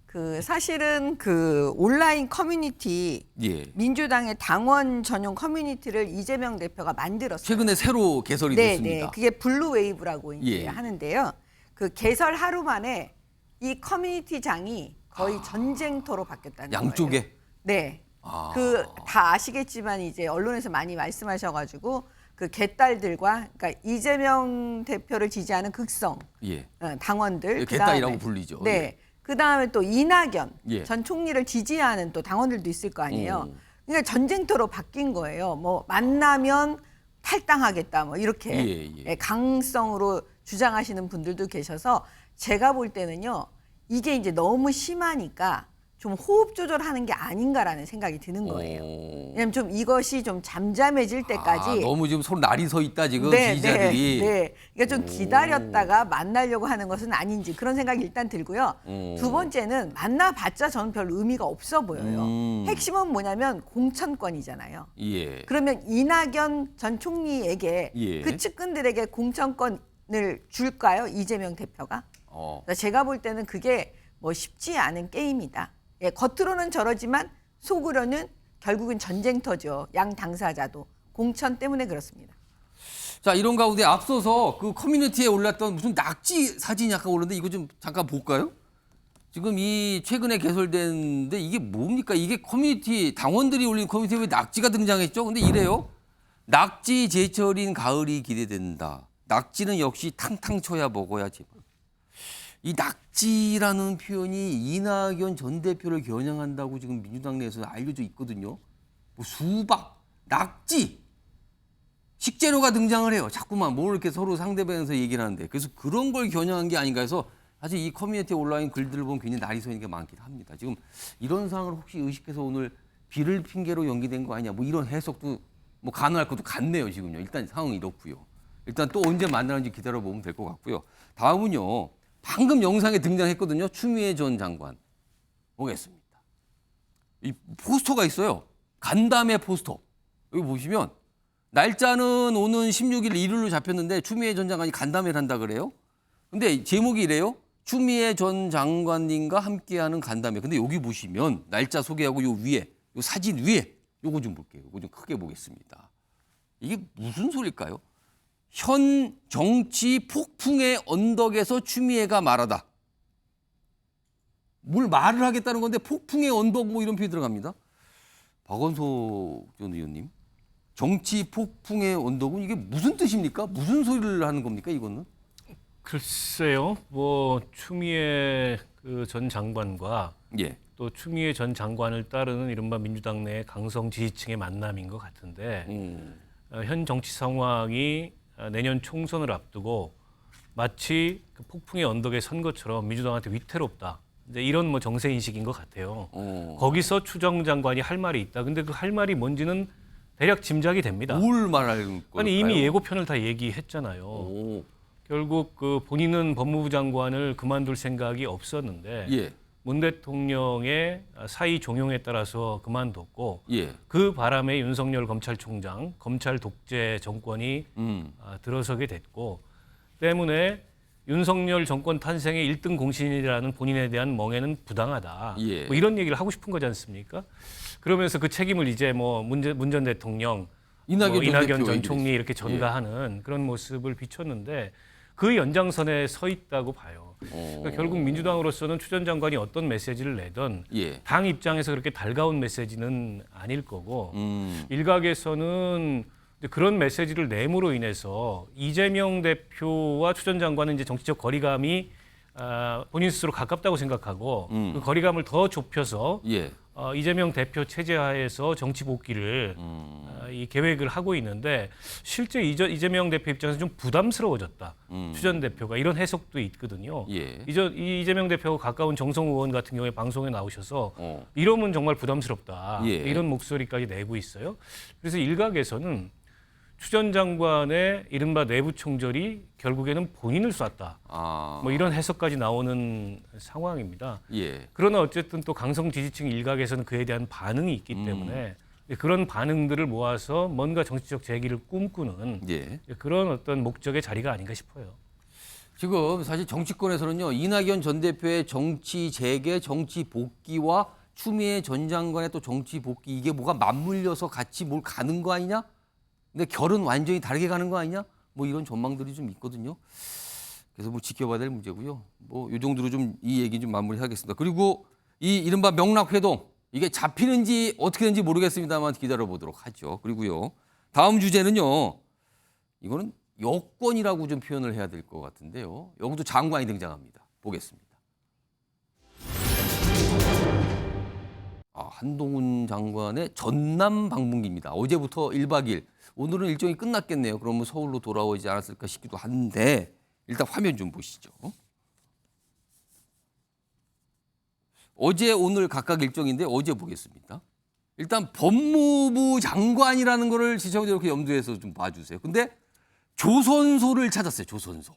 그 사실은 그 온라인 커뮤니티 민주당의 당원 전용 커뮤니티를 이재명 대표가 만들었어요. 최근에 새로 개설이 됐습니다. 네, 그게 블루웨이브라고 이제 하는데요. 그 개설 하루 만에 이 커뮤니티장이 거의 전쟁터로 바뀌었다는 거예요. 양쪽에? 네. 그 다 아시겠지만 이제 언론에서 많이 말씀하셔가지고 그 개딸들과 그러니까 이재명 대표를 지지하는 극성 당원들 개딸이라고 불리죠. 네. 그 다음에 또 이낙연 전 총리를 지지하는 또 당원들도 있을 거 아니에요. 그러니까 전쟁터로 바뀐 거예요. 뭐 만나면 탈당하겠다 뭐 이렇게 강성으로 주장하시는 분들도 계셔서 제가 볼 때는요. 이게 이제 너무 심하니까 좀 호흡 조절하는 게 아닌가라는 생각이 드는 거예요. 왜냐하면 좀 이것이 좀 잠잠해질 때까지 너무 지금 서로 날이 서 있다 지금 지지자들이. 그러니까 좀 기다렸다가 만나려고 하는 것은 아닌지 그런 생각이 일단 들고요. 두 번째는 만나봤자 저는 별 의미가 없어 보여요. 핵심은 뭐냐면 공천권이잖아요. 그러면 이낙연 전 총리에게 그 측근들에게 공천권을 줄까요? 이재명 대표가? 제가 볼 때는 그게 뭐 쉽지 않은 게임이다. 겉으로는 저러지만 속으로는 결국은 전쟁터죠. 양 당사자도. 공천 때문에 그렇습니다. 자, 이런 가운데 앞서서 그 커뮤니티에 올랐던 무슨 낙지 사진이 약간 올랐는데 이거 좀 잠깐 볼까요? 지금 이 최근에 개설됐는데 이게 뭡니까? 이게 커뮤니티, 당원들이 올린 커뮤니티에 왜 낙지가 등장했죠? 근데 이래요. 낙지 제철인 가을이 기대된다. 낙지는 역시 탕탕 쳐야 먹어야지. 이 낙지라는 표현이 이낙연 전 대표를 겨냥한다고 지금 민주당 내에서 알려져 있거든요. 뭐 수박, 낙지, 식재료가 등장을 해요. 자꾸만 뭘 이렇게 서로 상대방에서 얘기를 하는데. 그래서 그런 걸 겨냥한 게 아닌가 해서 사실 이 커뮤니티 온라인 글들을 보면 굉장히 날이 서 있는 게 많긴 합니다. 지금 이런 상황을 혹시 의식해서 오늘 비를 핑계로 연기된 거 아니냐. 뭐 이런 해석도 뭐 가능할 것도 같네요. 지금요. 일단 상황이 이렇고요. 일단 또 언제 만나는지 기다려보면 될 것 같고요. 다음은요. 방금 영상에 등장했거든요. 추미애 전 장관. 보겠습니다. 이 포스터가 있어요. 간담회 포스터. 여기 보시면 날짜는 오는 16일 일요일로 잡혔는데 추미애 전 장관이 간담회를 한다 그래요. 근데 제목이 이래요. 추미애 전 장관님과 함께하는 간담회. 근데 여기 보시면 날짜 소개하고 요 위에, 요 사진 위에 요거 좀 볼게요. 요거 좀 크게 보겠습니다. 이게 무슨 소리일까요? 현 정치 폭풍의 언덕에서 추미애가 말하다. 뭘 말을 하겠다는 건데 폭풍의 언덕 뭐 이런 표현이 들어갑니다. 박원석 전 의원님. 정치 폭풍의 언덕은 이게 무슨 뜻입니까? 무슨 소리를 하는 겁니까, 이거는? 글쎄요. 뭐 추미애 그 전 장관과 예. 또 추미애 전 장관을 따르는 이른바 민주당 내 강성 지지층의 만남인 것 같은데 현 정치 상황이 내년 총선을 앞두고 마치 그 폭풍의 언덕에 선 것처럼 민주당한테 위태롭다. 이제 이런 뭐 정세 인식인 것 같아요. 거기서 추 전 장관이 할 말이 있다. 근데 그 할 말이 뭔지는 대략 짐작이 됩니다. 뭘 말할 거예요? 아니 이미 예고편을 다 얘기했잖아요. 오. 결국 그 본인은 법무부 장관을 그만둘 생각이 없었는데 예. 문 대통령의 사의 종용에 따라서 그만뒀고 예. 그 바람에 윤석열 검찰총장, 검찰 독재 정권이 들어서게 됐고 때문에 윤석열 정권 탄생의 1등 공신이라는 본인에 대한 멍에는 부당하다. 예. 뭐 이런 얘기를 하고 싶은 거지 않습니까? 그러면서 그 책임을 이제 뭐 문 전 대통령, 이낙연 전 총리 이렇게 전가하는 그런 모습을 비췄는데 그 연장선에 서 있다고 봐요. 그러니까 결국 민주당으로서는 추 전 장관이 어떤 메시지를 내든 예. 당 입장에서 그렇게 달가운 메시지는 아닐 거고 일각에서는 그런 메시지를 내므로 인해서 이재명 대표와 추 전 장관은 이제 정치적 거리감이 본인 스스로 가깝다고 생각하고 그 거리감을 더 좁혀서 예. 이재명 대표 체제하에서 정치 복귀를 이 계획을 하고 있는데 실제 이재명 대표 입장에서 좀 부담스러워졌다. 추 전 대표가 이런 해석도 있거든요. 예. 이재명 대표하고 가까운 정성호 의원 같은 경우에 방송에 나오셔서 이러면 정말 부담스럽다. 예. 이런 목소리까지 내고 있어요. 그래서 일각에서는 추 전 장관의 이른바 내부 총절이 결국에는 본인을 쐈다. 뭐 이런 해석까지 나오는 상황입니다. 예. 그러나 어쨌든 또 강성 지지층 일각에서는 그에 대한 반응이 있기 때문에 그런 반응들을 모아서 뭔가 정치적 재기를 꿈꾸는 예. 그런 어떤 목적의 자리가 아닌가 싶어요. 지금 사실 정치권에서는요, 이낙연 전 대표의 정치 재개, 정치 복귀와 추미애 전 장관의 또 정치 복귀 이게 뭐가 맞물려서 같이 뭘 가는 거 아니냐? 근데 결은 완전히 다르게 가는 거 아니냐? 뭐 이런 전망들이 좀 있거든요. 그래서 뭐 지켜봐야 될 문제고요. 뭐 이 정도로 좀 이 얘기 좀 마무리하겠습니다. 그리고 이 이른바 명락회동 이게 잡히는지 어떻게 되는지 모르겠습니다만 기다려보도록 하죠. 그리고요. 다음 주제는요. 이거는 여권이라고 좀 표현을 해야 될 것 같은데요. 여기도 장관이 등장합니다. 보겠습니다. 한동훈 장관의 전남 방문기입니다. 어제부터 1박 2일. 오늘은 일정이 끝났겠네요. 그러면 서울로 돌아오지 않았을까 싶기도 한데 일단 화면 좀 보시죠. 어제 오늘 각각 일정인데 어제 보겠습니다. 일단 법무부 장관이라는 거를 시청자 이렇게 염두에서 좀 봐주세요. 근데 조선소를 찾았어요. 조선소.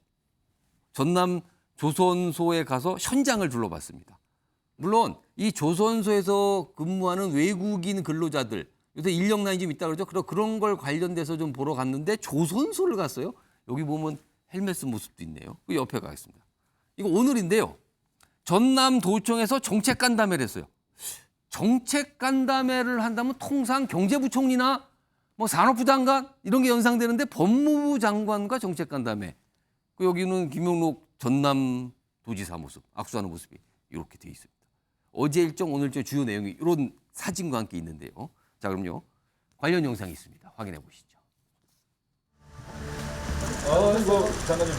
전남 조선소에 가서 현장을 둘러봤습니다. 물론 이 조선소에서 근무하는 외국인 근로자들 요새 인력난이 좀 있다 그러죠. 그런 걸 관련돼서 좀 보러 갔는데 조선소를 갔어요. 여기 보면 헬멧 쓴 모습도 있네요. 그 옆에 가겠습니다. 이거 오늘인데요. 전남도청에서 정책간담회를 했어요. 정책간담회를 한다면 통상 경제부총리나 뭐 산업부 장관 이런 게 연상되는데 법무부 장관과 정책간담회. 여기는 김용록 전남도지사 모습, 악수하는 모습이 이렇게 돼 있습니다. 어제 일정, 오늘 일정 주요 내용이 이런 사진과 함께 있는데요. 자, 그럼요. 관련 영상이 있습니다. 확인해 보시죠. 이거 장관님.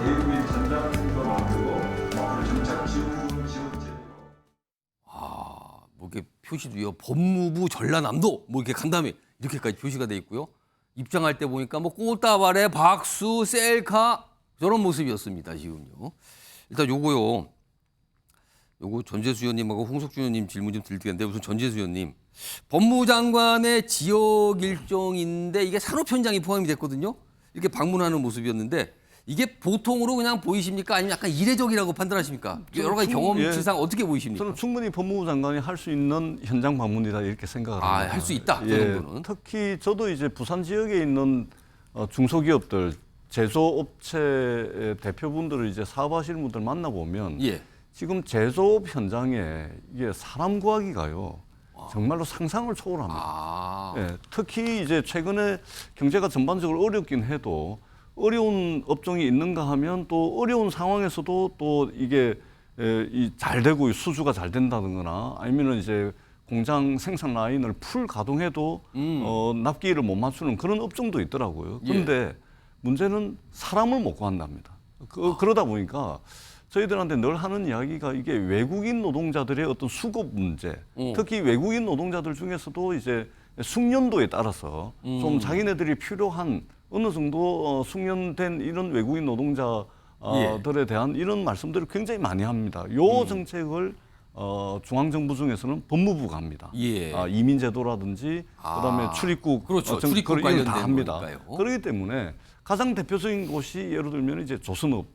외국인 전담팀도 만들고 앞으로 정착 지원군을 표시도요. 법무부 전라남도 뭐 이렇게 간다음에 이렇게까지 표시가 돼 있고요. 입장할 때 보니까 뭐 꽃다발에 박수, 셀카 저런 모습이었습니다. 지금요. 일단 요거 전재수 의원님하고 홍석준 의원님 질문 좀 드릴 텐데 우선 전재수 의원님. 법무부 장관의 지역 일정인데 이게 산업 현장이 포함이 됐거든요. 이렇게 방문하는 모습이었는데 이게 보통으로 그냥 보이십니까? 아니면 약간 이례적이라고 판단하십니까? 여러 가지 경험치상 어떻게 보이십니까? 저는 충분히 법무부 장관이 할 수 있는 현장 방문이다 이렇게 생각을 합니다. 할 수 있다. 예, 그 정도는. 특히 저도 이제 부산 지역에 있는 중소기업들, 제조업체 대표분들을 이제 사업하시는 분들 만나보면 지금 제조업 현장에 이게 사람 구하기가요. 정말로 상상을 초월합니다. 예, 특히 이제 최근에 경제가 전반적으로 어렵긴 해도 어려운 업종이 있는가 하면 또 어려운 상황에서도 또 이게 잘 되고 수주가 잘 된다든가 아니면은 이제 공장 생산 라인을 풀 가동해도 납기를 못 맞추는 그런 업종도 있더라고요. 그런데 문제는 사람을 못 구한답니다. 그러다 보니까 저희들한테 늘 하는 이야기가 이게 외국인 노동자들의 어떤 수급 문제, 특히 외국인 노동자들 중에서도 이제 숙련도에 따라서 좀 자기네들이 필요한 어느 정도 숙련된 이런 외국인 노동자들에 대한 이런 말씀들을 굉장히 많이 합니다. 요 정책을 중앙정부 중에서는 법무부가 합니다. 이민제도라든지 그다음에 출입국, 출입국 관련된 다 합니다. 거니까요. 그렇기 때문에 가장 대표적인 곳이 예를 들면 이제 조선업,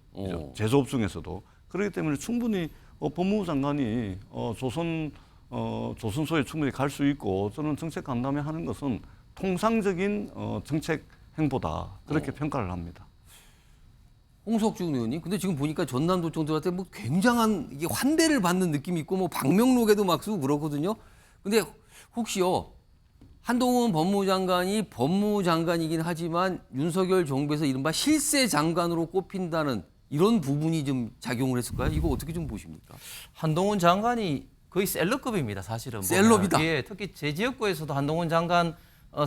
제조업 중에서도 그렇기 때문에 충분히 법무부 장관이 조선소에 충분히 갈 수 있고 저는 정책 간담회 하는 것은 통상적인 정책 행보다 그렇게 평가를 합니다. 홍석준 의원님, 근데 지금 보니까 전남도청들한테 뭐 굉장한 이게 환대를 받는 느낌이 있고 뭐 방명록에도 막 쓰고 그렇거든요. 근데 혹시요 한동훈 법무장관이 법무장관이긴 하지만 윤석열 정부에서 이른바 실세 장관으로 꼽힌다는 이런 부분이 좀 작용을 했을까요? 이거 어떻게 좀 보십니까? 한동훈 장관이 거의 셀럽급입니다, 사실은. 셀럽이다. 예, 특히 제 지역구에서도 한동훈 장관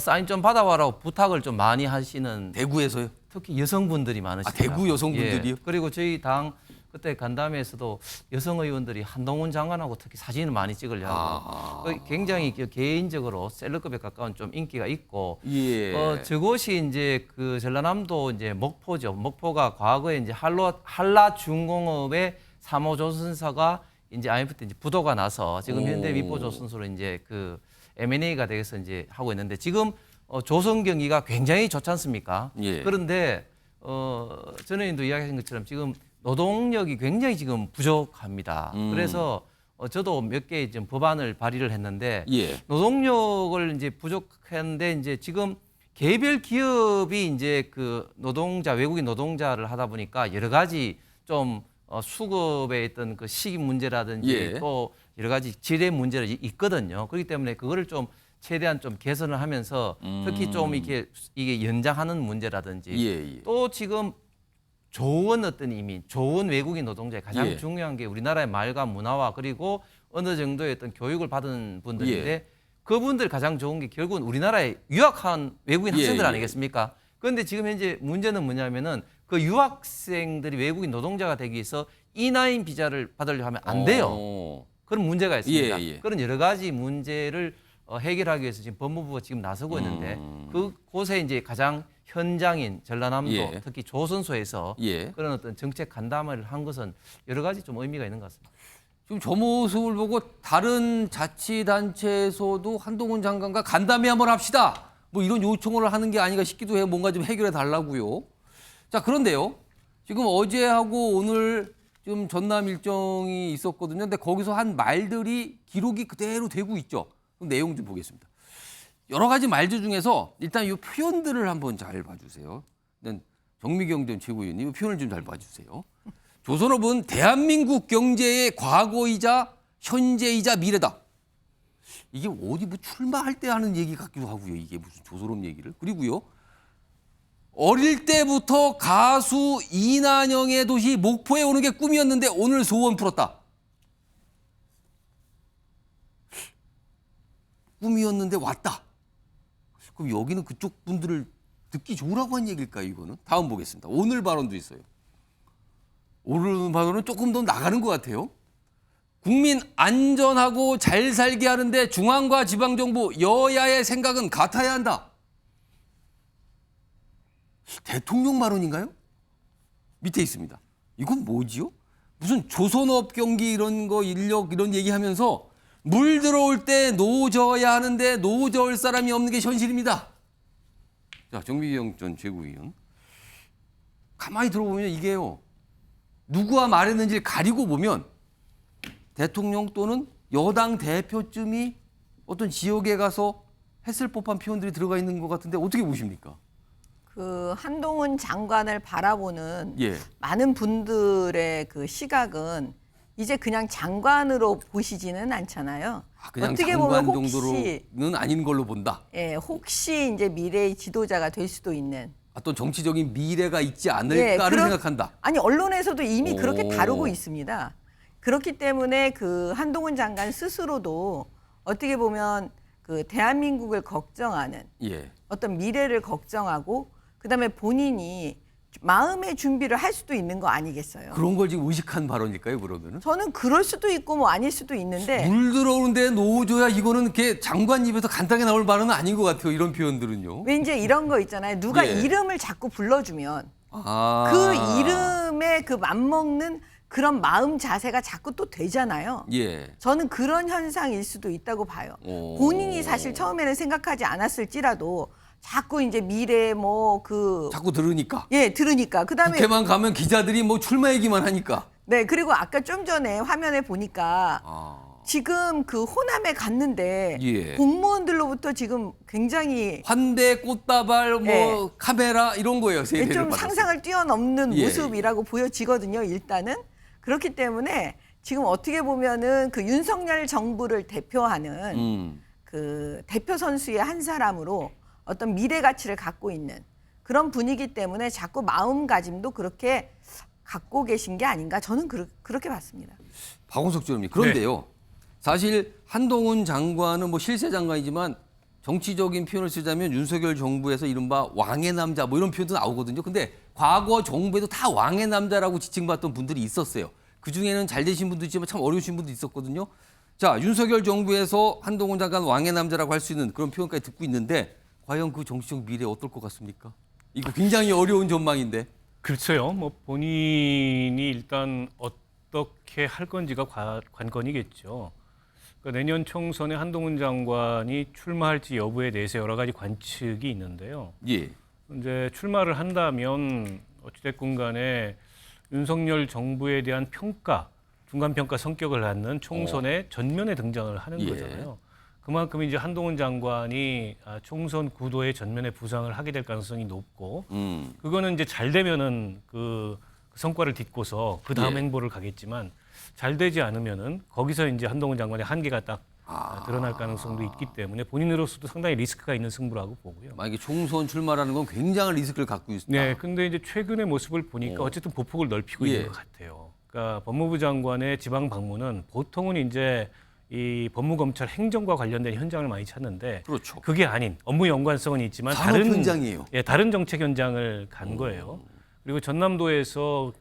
사인 좀 받아와라고 부탁을 좀 많이 하시는. 대구에서요? 특히 여성분들이 많으십니다. 대구 여성분들이요? 예, 그리고 저희 당 그때 간담회에서도 여성 의원들이 한동훈 장관하고 특히 사진을 많이 찍으려 하고 굉장히 개인적으로 셀럽급에 가까운 좀 인기가 있고 저곳이 이제 그 전라남도 이제 목포죠. 목포가 과거에 이제 한라중공업의 3호 조선사가 이제 IMF 때 이제 부도가 나서 지금 현대 위포조선소로 이제 그 M&A가 돼서 이제 하고 있는데 지금 조선 경기가 굉장히 좋지 않습니까? 그런데 전현님도 이야기하신 것처럼 지금 노동력이 굉장히 지금 부족합니다. 그래서 저도 몇 개 지금 법안을 발의를 했는데 노동력을 이제 부족했는데 이제 지금 개별 기업이 이제 그 노동자 외국인 노동자를 하다 보니까 여러 가지 좀 수급에 있던 그 시기 문제라든지 또 여러 가지 질의 문제가 있거든요. 그렇기 때문에 그거를 좀 최대한 좀 개선을 하면서 특히 좀 이게 연장하는 문제라든지 또 지금 좋은 어떤 이민, 좋은 외국인 노동자의 가장 중요한 게 우리나라의 말과 문화와 그리고 어느 정도의 어떤 교육을 받은 분들인데 그분들 가장 좋은 게 결국은 우리나라에 유학한 외국인 학생들 아니겠습니까? 그런데 지금 현재 문제는 뭐냐면은 그 유학생들이 외국인 노동자가 되기 위해서 E9 비자를 받으려고 하면 안 돼요. 그런 문제가 있습니다. 그런 여러 가지 문제를 해결하기 위해서 지금 법무부가 지금 나서고 있는데 그곳에 이제 가장 현장인 전라남도 특히 조선소에서 그런 어떤 정책 간담회를 한 것은 여러 가지 좀 의미가 있는 것 같습니다. 지금 저 모습을 보고 다른 자치단체에서도 한동훈 장관과 간담회 한번 합시다. 뭐 이런 요청을 하는 게 아닌가 싶기도 해요. 뭔가 좀 해결해 달라고요. 자, 그런데요. 지금 어제하고 오늘 좀 전남 일정이 있었거든요. 근데 거기서 한 말들이 기록이 그대로 되고 있죠. 그럼 내용 좀 보겠습니다. 여러 가지 말들 중에서 일단 이 표현들을 한번 잘 봐주세요. 정미경 전 최고위원님 이 표현을 좀 잘 봐주세요. 조선업은 대한민국 경제의 과거이자 현재이자 미래다. 이게 어디 뭐 출마할 때 하는 얘기 같기도 하고요. 이게 무슨 조선업 얘기를. 그리고요. 어릴 때부터 가수 이난영의 도시 목포에 오는 게 꿈이었는데 오늘 소원 풀었다. 꿈이었는데 왔다. 그럼 여기는 그쪽 분들을 듣기 좋으라고 한 얘기일까요, 이거는? 다음 보겠습니다. 오늘 발언도 있어요. 오늘 발언은 조금 더 나가는 것 같아요. 국민 안전하고 잘 살게 하는데 중앙과 지방정부 여야의 생각은 같아야 한다. 대통령 발언인가요? 밑에 있습니다. 이건 뭐지요? 무슨 조선업 경기 이런 거 인력 이런 얘기하면서 물 들어올 때 노져야 하는데 노져올 사람이 없는 게 현실입니다. 자, 정미경 전 최고위원. 가만히 들어보면 이게요. 누구와 말했는지를 가리고 보면 대통령 또는 여당 대표쯤이 어떤 지역에 가서 했을 법한 표현들이 들어가 있는 것 같은데 어떻게 보십니까? 그 한동훈 장관을 바라보는 예. 많은 분들의 그 시각은 이제 그냥 장관으로 보시지는 않잖아요. 그냥 어떻게 장관 보면 혹시 정도로는 아닌 걸로 본다. 예, 혹시 이제 미래의 지도자가 될 수도 있는 어떤 정치적인 미래가 있지 않을까를 생각한다. 아니 언론에서도 이미 그렇게 오. 다루고 있습니다. 그렇기 때문에 그 한동훈 장관 스스로도 어떻게 보면 그 대한민국을 걱정하는 예. 어떤 미래를 걱정하고 그다음에 본인이 마음의 준비를 할 수도 있는 거 아니겠어요? 그런 걸 지금 의식한 발언일까요, 그러면은? 저는 그럴 수도 있고 뭐 아닐 수도 있는데 물 들어오는데 노조야 이거는 이렇게 장관 입에서 간단하게 나올 발언은 아닌 것 같아요. 이런 표현들은요. 왜 이제 이런 거 있잖아요. 누가 예. 이름을 자꾸 불러주면 아. 그 이름에 그 맞먹는 그런 마음 자세가 자꾸 또 되잖아요. 예. 저는 그런 현상일 수도 있다고 봐요. 오. 본인이 사실 처음에는 생각하지 않았을지라도 자꾸 이제 미래 뭐 그 자꾸 들으니까. 예, 들으니까. 그다음에 국회만 가면 기자들이 뭐 출마 얘기만 하니까. 네, 그리고 아까 좀 전에 화면에 보니까 지금 그 호남에 갔는데 예. 공무원들로부터 지금 굉장히 환대, 꽃다발, 뭐 예. 카메라 이런 거예요. 세대를 좀 받았어요. 상상을 뛰어넘는 예. 모습이라고 보여지거든요. 일단은 그렇기 때문에 지금 어떻게 보면은 그 윤석열 정부를 대표하는 그 대표 선수의 한 사람으로 어떤 미래 가치를 갖고 있는 그런 분위기 때문에 자꾸 마음가짐도 그렇게 갖고 계신 게 아닌가 저는 그렇게 봤습니다. 박원석 주任그런데요. 사실 한동훈 장관은 뭐 실세 장관이지만 정치적인 표현을 쓰자면 윤석열 정부에서 이른바 왕의 남자 뭐 이런 표현도 나오거든요. 근데 과거 정부에도 다 왕의 남자라고 지칭받던 분들이 있었어요. 그중에는 잘 되신 분도 있지만 참 어려우신 분도 있었거든요. 자, 윤석열 정부에서 한동훈 장관 왕의 남자라고 할 수 있는 그런 표현까지 듣고 있는데 과연 그 정치적 미래 어떨 것 같습니까? 이거 굉장히 어려운 전망인데. 그렇죠. 뭐 본인이 일단 어떻게 할 건지가 관건이겠죠. 그러니까 내년 총선에 한동훈 장관이 출마할지 여부에 대해서 여러 가지 관측이 있는데요. 예. 이제 출마를 한다면 어찌됐건 간에 윤석열 정부에 대한 평가, 중간평가 성격을 갖는 총선의 전면에 등장을 하는 예. 거잖아요. 그만큼 이제 한동훈 장관이 총선 구도의 전면에 부상을 하게 될 가능성이 높고, 그거는 이제 잘 되면은 그 성과를 딛고서 그 다음 예. 행보를 가겠지만 잘 되지 않으면은 거기서 이제 한동훈 장관의 한계가 딱 드러날 가능성도 있기 때문에 본인으로서도 상당히 리스크가 있는 승부라고 보고요. 만약에 총선 출마라는 건 굉장한 리스크를 갖고 있다. 네, 근데 이제 최근의 모습을 보니까 어쨌든 보폭을 넓히고 예. 있는 것 같아요. 그러니까 법무부 장관의 지방 방문은 보통은 이제 이 법무검찰 행정과 관련된 현장을 많이 찾는데 그렇죠. 그게 아닌 업무 연관성은 있지만 산업 현장이에요. 다른 정책 현장을 간 거예요. 그리고 전남도에서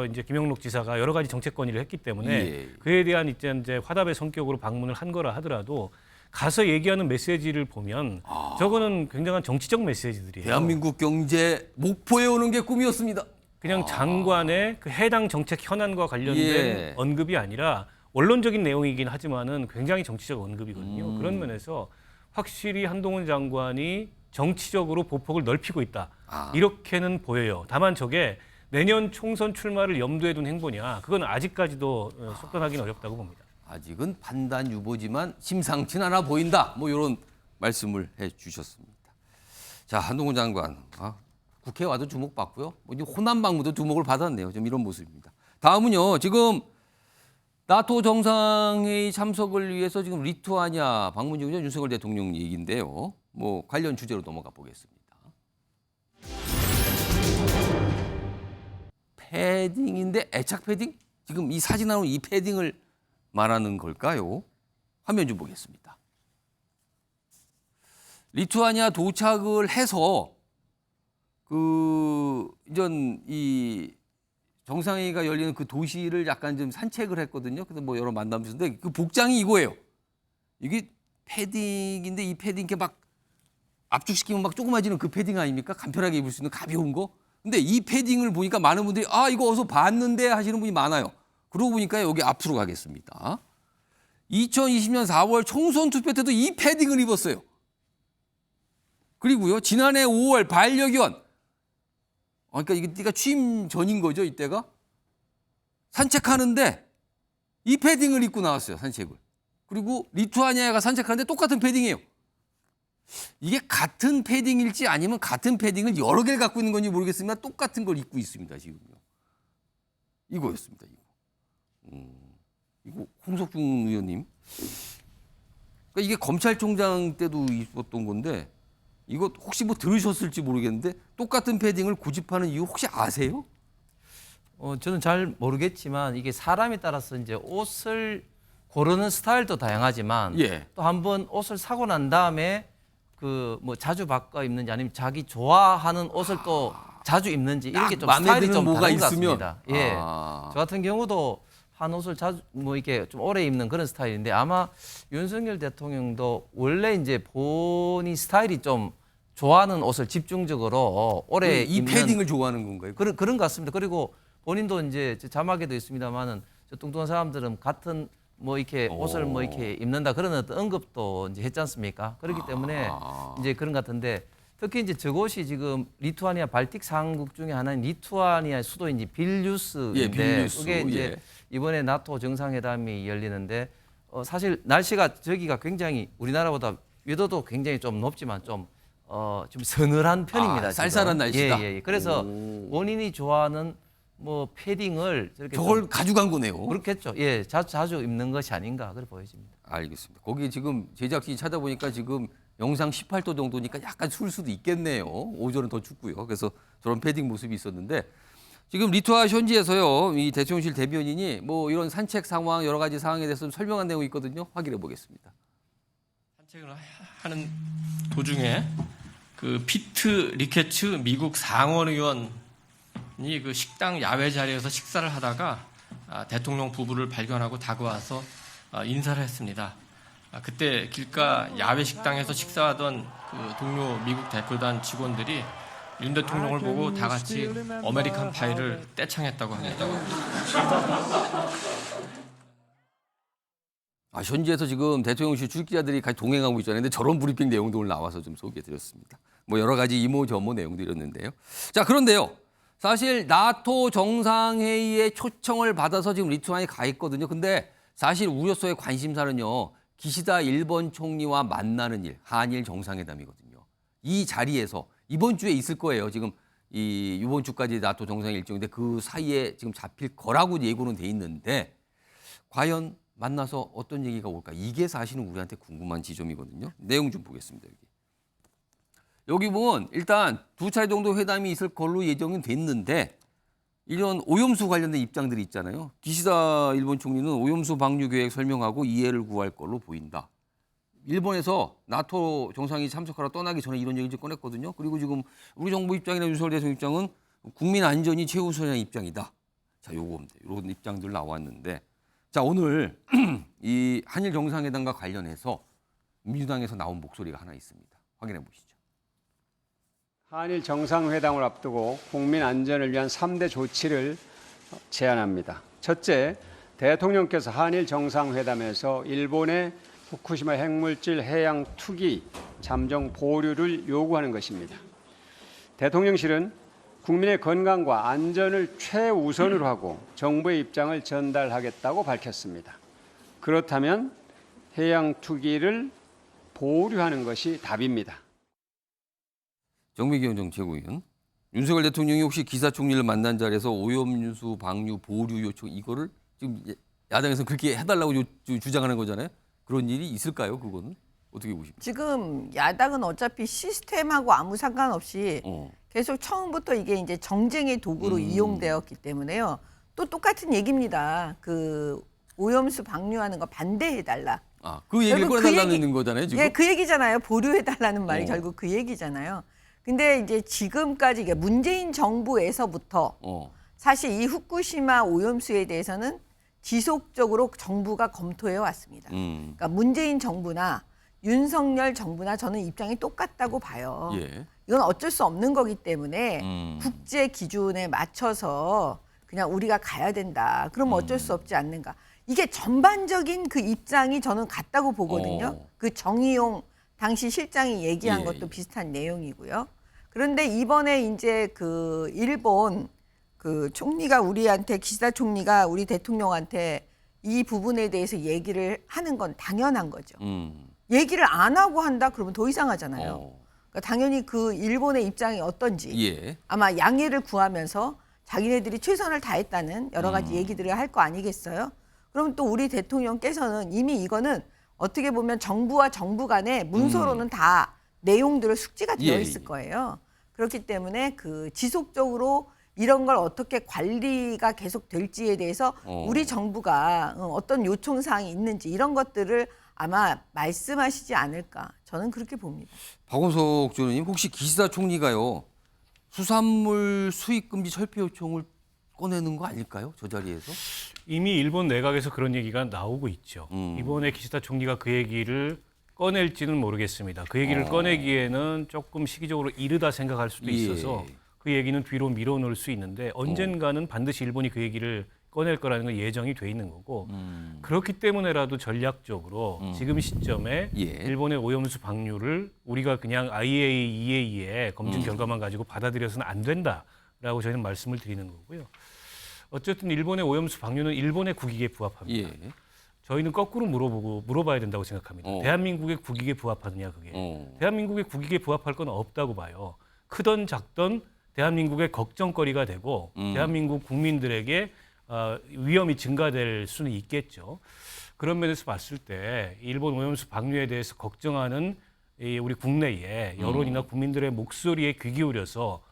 이제 김영록 지사가 여러 가지 정책 건의를 했기 때문에 예. 그에 대한 이제 화답의 성격으로 방문을 한 거라 하더라도 가서 얘기하는 메시지를 보면 저거는 굉장한 정치적 메시지들이에요. 대한민국 경제 목포에 오는 게 꿈이었습니다. 그냥 장관의 그 해당 정책 현안과 관련된 예. 언급이 아니라 원론적인 내용이긴 하지만은 굉장히 정치적 언급이거든요. 그런 면에서 확실히 한동훈 장관이 정치적으로 보폭을 넓히고 있다. 이렇게는 보여요. 다만 저게 내년 총선 출마를 염두에 둔 행보냐, 그건 아직까지도 속단하기는 어렵다고 봅니다. 아직은 판단 유보지만 심상치 않아 보인다. 뭐 이런 말씀을 해주셨습니다. 자, 한동훈 장관 국회에 와도 주목받고요. 뭐 호남 방문도 주목을 받았네요. 좀 이런 모습입니다. 다음은요. 지금 나토 정상회의 참석을 위해서 지금 리투아니아 방문 중이죠. 윤석열 대통령 얘기인데요. 뭐 관련 주제로 넘어가 보겠습니다. 패딩인데 애착 패딩? 지금 이 사진 나오는 이 패딩을 말하는 걸까요? 화면 좀 보겠습니다. 리투아니아 도착을 해서 이전 이 정상회의가 열리는 그 도시를 약간 좀 산책을 했거든요. 그래서 뭐 여러 만남이 있었는데 그 복장이 이거예요. 이게 패딩인데 이 패딩 이렇게 막 압축시키면 막 조그마지는 그 패딩 아닙니까? 간편하게 입을 수 있는 가벼운 거. 근데 이 패딩을 보니까 많은 분들이 아 이거 어디서 봤는데 하시는 분이 많아요. 그러고 보니까 여기 앞으로 가겠습니다. 2020년 4월 총선 투표 때도 이 패딩을 입었어요. 그리고요 지난해 5월 반려견. 그러니까 이게 네가 취임 전인 거죠 이때가. 산책하는데 이 패딩을 입고 나왔어요 산책을. 그리고 리투아니아가 산책하는데 똑같은 패딩이에요. 이게 같은 패딩일지 아니면 같은 패딩을 여러 개를 갖고 있는 건지 모르겠습니다. 똑같은 걸 입고 있습니다 지금요. 이거였습니다 이거. 이거 홍석중 의원님. 그러니까 이게 검찰총장 때도 입었던 건데 이거 혹시 뭐 들으셨을지 모르겠는데 똑같은 패딩을 고집하는 이유 혹시 아세요? 저는 잘 모르겠지만 이게 사람에 따라서 이제 옷을 고르는 스타일도 다양하지만 예. 또 한번 옷을 사고 난 다음에 그 뭐 자주 바꿔 입는지 아니면 자기 좋아하는 옷을 또 자주 입는지 이렇게 좀 마음에 스타일이 드는 좀 뭐가 다른 것 있으면? 같습니다. 예. 저 같은 경우도 한 옷을 자주 뭐 이렇게 좀 오래 입는 그런 스타일인데 아마 윤석열 대통령도 원래 이제 본인 스타일이 좀 좋아하는 옷을 집중적으로 오래 이 입는 패딩을 좋아하는 건가요? 그런 것 같습니다. 그리고 본인도 이제 자막에도 있습니다만은 저 뚱뚱한 사람들은 같은 뭐 이렇게 옷을 뭐 이렇게 입는다 그런 어떤 언급도 이제 했지 않습니까? 그렇기 때문에 이제 그런 것 같은데 특히 이제 저곳이 지금 리투아니아 발틱 상국 중에 하나인 리투아니아 수도인 이제 빌뉴스인데 예, 빌뉴스. 그게 이제 예. 이번에 나토 정상회담이 열리는데 사실 날씨가 저기가 굉장히 우리나라보다 위도도 굉장히 좀 높지만 좀 서늘한 편입니다. 지금. 쌀쌀한 날씨다. 예. 그래서 본인이 좋아하는 뭐 패딩을 저렇게 저걸 가져간 거네요. 그렇겠죠. 예, 자주 입는 것이 아닌가 그렇게 보여집니다. 알겠습니다. 거기 지금 제작진이 찾아보니까 지금 영상 18도 정도니까 약간 추울 수도 있겠네요. 오전은 더 춥고요. 그래서 저런 패딩 모습이 있었는데 지금 리투아 현지에서요. 이 대통령실 대변인이 뭐 이런 산책 상황 여러 가지 상황에 대해서 좀 설명한 내용이 있거든요. 확인해 보겠습니다. 산책을 하는 도중에 그 피트 리케츠 미국 상원 의원이 그 식당 야외 자리에서 식사를 하다가 대통령 부부를 발견하고 다가와서 인사를 했습니다. 그때 길가 야외 식당에서 식사하던 그 동료 미국 대표단 직원들이 윤 대통령을 보고 다 같이 아메리칸 파이를 떼창했다고 합니다. 현지에서 지금 대통령실 출기자들이 같이 동행하고 있잖아요. 근데 저런 브리핑 내용도 오늘 나와서 좀 소개해드렸습니다. 뭐 여러 가지 이모저모 내용들이었는데요. 자, 그런데요. 사실 나토 정상회의에 초청을 받아서 지금 리투아니아에 가 있거든요. 근데 사실 우려서의 관심사는요. 기시다 일본 총리와 만나는 일, 한일 정상회담이거든요. 이 자리에서 이번 주에 있을 거예요. 지금 이번 주까지 나토 정상회의 일정인데 그 사이에 지금 잡힐 거라고 예고는 돼 있는데 과연 만나서 어떤 얘기가 올까? 이게 사실은 우리한테 궁금한 지점이거든요. 내용 좀 보겠습니다. 여기 보면 일단 두 차례 정도 회담이 있을 걸로 예정이 됐는데 이런 오염수 관련된 입장들이 있잖아요. 기시다 일본 총리는 오염수 방류 계획 설명하고 이해를 구할 걸로 보인다. 일본에서 나토 정상이 참석하러 떠나기 전에 이런 얘기 좀 꺼냈거든요. 그리고 지금 우리 정부 입장이나 윤석열 대통령 입장은 국민 안전이 최우선의 입장이다. 자, 이런 입장들 나왔는데 자, 오늘 이 한일 정상회담과 관련해서 민주당에서 나온 목소리가 하나 있습니다. 확인해 보시죠. 한일 정상회담을 앞두고 국민 안전을 위한 3대 조치를 제안합니다. 첫째, 대통령께서 한일 정상회담에서 일본의 후쿠시마 핵물질 해양 투기 잠정 보류를 요구하는 것입니다. 대통령실은 국민의 건강과 안전을 최우선으로 하고 정부의 입장을 전달하겠다고 밝혔습니다. 그렇다면 해양 투기를 보류하는 것이 답입니다. 정미경 정책위원, 윤석열 대통령이 혹시 기사 총리를 만난 자리에서 오염수 방류 보류 요청 이거를 지금 야당에서 그렇게 해달라고 주장하는 거잖아요. 그런 일이 있을까요? 그거는 어떻게 보십니까? 지금 야당은 어차피 시스템하고 아무 상관없이 계속 처음부터 이게 이제 정쟁의 도구로 이용되었기 때문에요. 또 똑같은 얘기입니다. 그 오염수 방류하는 거 반대해달라. 그 얘기를 꺼내달라는 거잖아요, 지금. 예, 그 얘기잖아요. 보류해달라는 말이 결국 그 얘기잖아요. 근데 이제 지금까지 이게 문재인 정부에서부터 사실 이 후쿠시마 오염수에 대해서는 지속적으로 정부가 검토해 왔습니다. 그러니까 문재인 정부나 윤석열 정부나 저는 입장이 똑같다고 봐요. 예. 이건 어쩔 수 없는 거기 때문에 국제 기준에 맞춰서 그냥 우리가 가야 된다. 그럼 어쩔 수 없지 않는가. 이게 전반적인 그 입장이 저는 같다고 보거든요. 그 정의용 당시 실장이 얘기한 것도 비슷한 내용이고요. 그런데 이번에 이제 그 일본 그 총리가 우리한테 기시다 총리가 우리 대통령한테 이 부분에 대해서 얘기를 하는 건 당연한 거죠. 얘기를 안 하고 한다 그러면 더 이상하잖아요. 그러니까 당연히 그 일본의 입장이 어떤지 아마 양해를 구하면서 자기네들이 최선을 다했다는 여러 가지 얘기들을 할 거 아니겠어요? 그럼 또 우리 대통령께서는 이미 이거는 어떻게 보면 정부와 정부 간에 문서로는 다 내용들을 숙지가 되어 있을 거예요. 그렇기 때문에 그 지속적으로 이런 걸 어떻게 관리가 계속 될지에 대해서 우리 정부가 어떤 요청 사항이 있는지 이런 것들을 아마 말씀하시지 않을까 저는 그렇게 봅니다. 박원석 교수님 혹시 기시다 총리가요 수산물 수입 금지 철폐 요청을 꺼내는 거 아닐까요? 저 자리에서? 이미 일본 내각에서 그런 얘기가 나오고 있죠. 이번에 기시다 총리가 그 얘기를 꺼낼지는 모르겠습니다. 그 얘기를 꺼내기에는 조금 시기적으로 이르다 생각할 수도 있어서 그 얘기는 뒤로 밀어놓을 수 있는데 언젠가는 반드시 일본이 그 얘기를 꺼낼 거라는 건 예정이 돼 있는 거고 그렇기 때문에라도 전략적으로 지금 시점에 일본의 오염수 방류를 우리가 그냥 IAEA의 검증 결과만 가지고 받아들여서는 안 된다라고 저희는 말씀을 드리는 거고요. 어쨌든 일본의 오염수 방류는 일본의 국익에 부합합니다. 저희는 거꾸로 물어봐야 된다고 생각합니다. 대한민국의 국익에 부합하느냐 그게. 대한민국의 국익에 부합할 건 없다고 봐요. 크던 작던 대한민국의 걱정거리가 되고 대한민국 국민들에게 위험이 증가될 수는 있겠죠. 그런 면에서 봤을 때 일본 오염수 방류에 대해서 걱정하는 우리 국내의 여론이나 국민들의 목소리에 귀 기울여서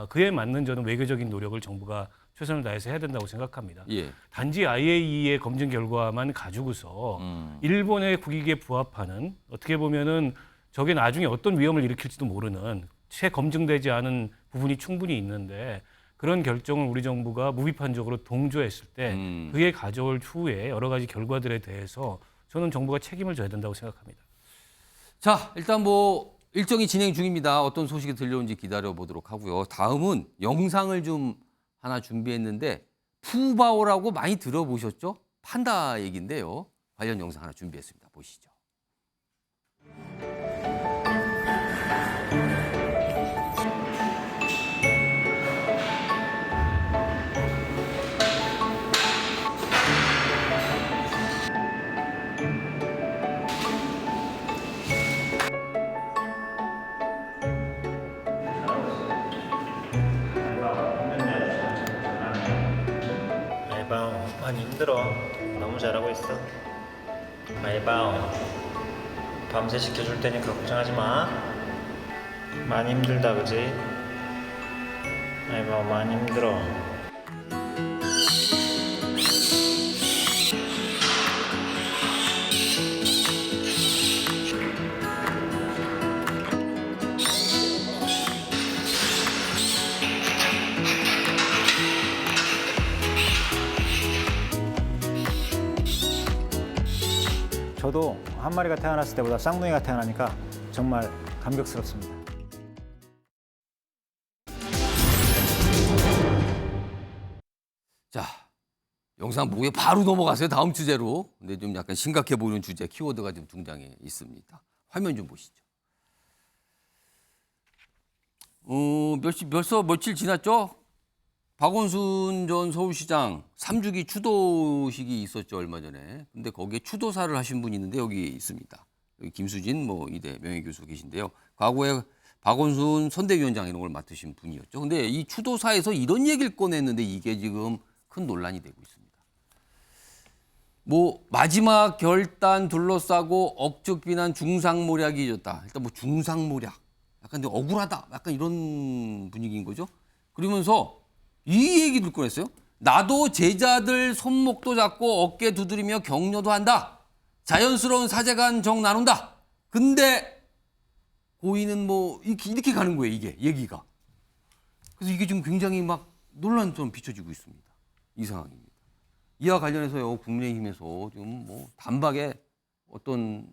그에 맞는 저는 외교적인 노력을 정부가 최선을 다해서 해야 된다고 생각합니다. 단지 IAEA의 검증 결과만 가지고서 일본의 국익에 부합하는 어떻게 보면은 저게 나중에 어떤 위험을 일으킬지도 모르는 채 검증되지 않은 부분이 충분히 있는데 그런 결정을 우리 정부가 무비판적으로 동조했을 때 그에 가져올 후에 여러 가지 결과들에 대해서 저는 정부가 책임을 져야 된다고 생각합니다. 자, 일단 뭐 일정이 진행 중입니다. 어떤 소식이 들려온지 기다려보도록 하고요. 다음은 영상을 좀 하나 준비했는데 푸바오라고 많이 들어보셨죠? 판다 얘기인데요. 관련 영상 하나 준비했습니다. 보시죠. 아이바오 많이 힘들어. 너무 잘하고 있어. 아이바오 밤새 지켜줄 테니까 걱정하지 마. 많이 힘들다 그지? 아이바오 많이 힘들어. 저도 한 마리가 태어났을 때보다 쌍둥이가 태어나니까 정말 감격스럽습니다. 자, 영상 보고 바로 넘어가세요. 다음 주제로. 근데 좀 약간 심각해 보이는 주제, 키워드가 좀 등장해 있습니다. 화면 좀 보시죠. 며칠 지났죠? 박원순 전 서울시장 3주기 추도식이 있었죠, 얼마 전에. 근데 거기에 추도사를 하신 분이 있는데 여기 있습니다. 여기 김수진 이대 명예교수 계신데요. 과거에 박원순 선대위원장 이런 걸 맡으신 분이었죠. 근데 이 추도사에서 이런 얘기를 꺼냈는데 이게 지금 큰 논란이 되고 있습니다. 마지막 결단 둘러싸고 억측 비난 중상모략이 있었다. 일단 중상모략. 약간 억울하다. 약간 이런 분위기인 거죠. 그러면서 이 얘기를 꺼냈어요. 나도 제자들 손목도 잡고 어깨 두드리며 격려도 한다. 자연스러운 사제간 정 나눈다. 근데 고인은 이렇게 가는 거예요. 이게 얘기가. 그래서 이게 지금 굉장히 논란이 좀 비춰지고 있습니다. 이 상황입니다. 이와 관련해서요, 국민의힘에서 좀 뭐 단박에 어떤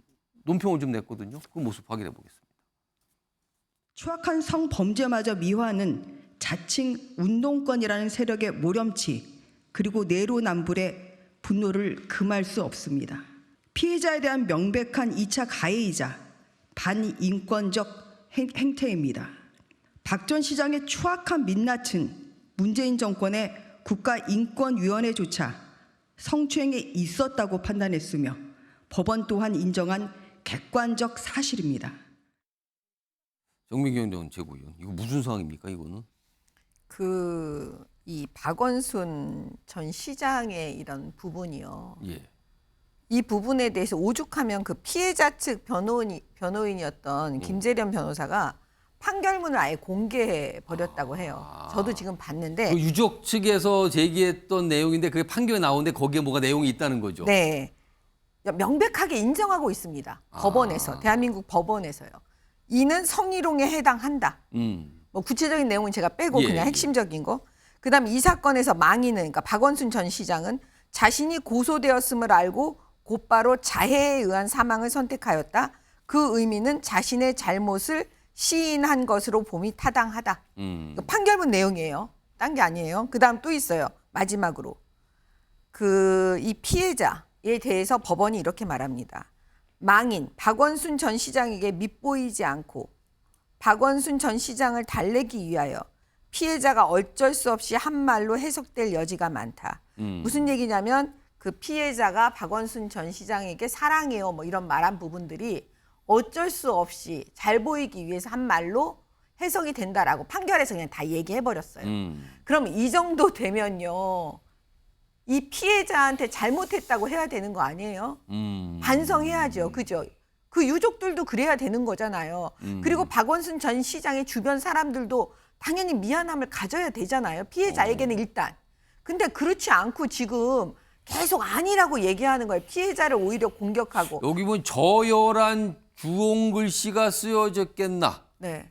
논평을 좀 냈거든요. 그 모습 확인해 보겠습니다. 추악한 성범죄마저 미화하는 자칭 운동권이라는 세력의 모렴치 그리고 내로남불의 분노를 금할 수 없습니다. 피해자에 대한 명백한 2차 가해이자 반인권적 행태입니다. 박 전 시장의 추악한 민낯은 문재인 정권의 국가인권위원회조차 성추행에 있었다고 판단했으며 법원 또한 인정한 객관적 사실입니다. 정민경 전 최고위원, 이거 무슨 상황입니까, 이거는? 이 박원순 전 시장의 이런 부분이요. 예. 이 부분에 대해서 오죽하면 그 피해자 측 변호인이었던 김재련 변호사가 판결문을 아예 공개해 버렸다고 해요. 저도 지금 봤는데. 그 유족 측에서 제기했던 내용인데 그게 판결에 나오는데 거기에 뭐가 내용이 있다는 거죠. 네. 명백하게 인정하고 있습니다. 법원에서, 대한민국 법원에서요. 이는 성희롱에 해당한다. 뭐 구체적인 내용은 제가 빼고 그냥 핵심적인 거. 그다음에 이 사건에서 망인은, 그러니까 박원순 전 시장은 자신이 고소되었음을 알고 곧바로 자해에 의한 사망을 선택하였다. 그 의미는 자신의 잘못을 시인한 것으로 봄이 타당하다. 판결문 내용이에요. 딴 게 아니에요. 그다음 또 있어요. 마지막으로 이 피해자에 대해서 법원이 이렇게 말합니다. 망인 박원순 전 시장에게 밉보이지 않고 박원순 전 시장을 달래기 위하여 피해자가 어쩔 수 없이 한 말로 해석될 여지가 많다. 무슨 얘기냐면 그 피해자가 박원순 전 시장에게 사랑해요 뭐 이런 말한 부분들이 어쩔 수 없이 잘 보이기 위해서 한 말로 해석이 된다라고 판결에서 그냥 다 얘기해버렸어요. 그럼 이 정도 되면요. 이 피해자한테 잘못했다고 해야 되는 거 아니에요? 반성해야죠. 그죠? 그 유족들도 그래야 되는 거잖아요. 그리고 박원순 전 시장의 주변 사람들도 당연히 미안함을 가져야 되잖아요. 피해자에게는 일단. 근데 그렇지 않고 지금 계속 아니라고 얘기하는 거예요. 피해자를 오히려 공격하고. 여기 보면 저열한 주홍 글씨가 쓰여졌겠나? 네.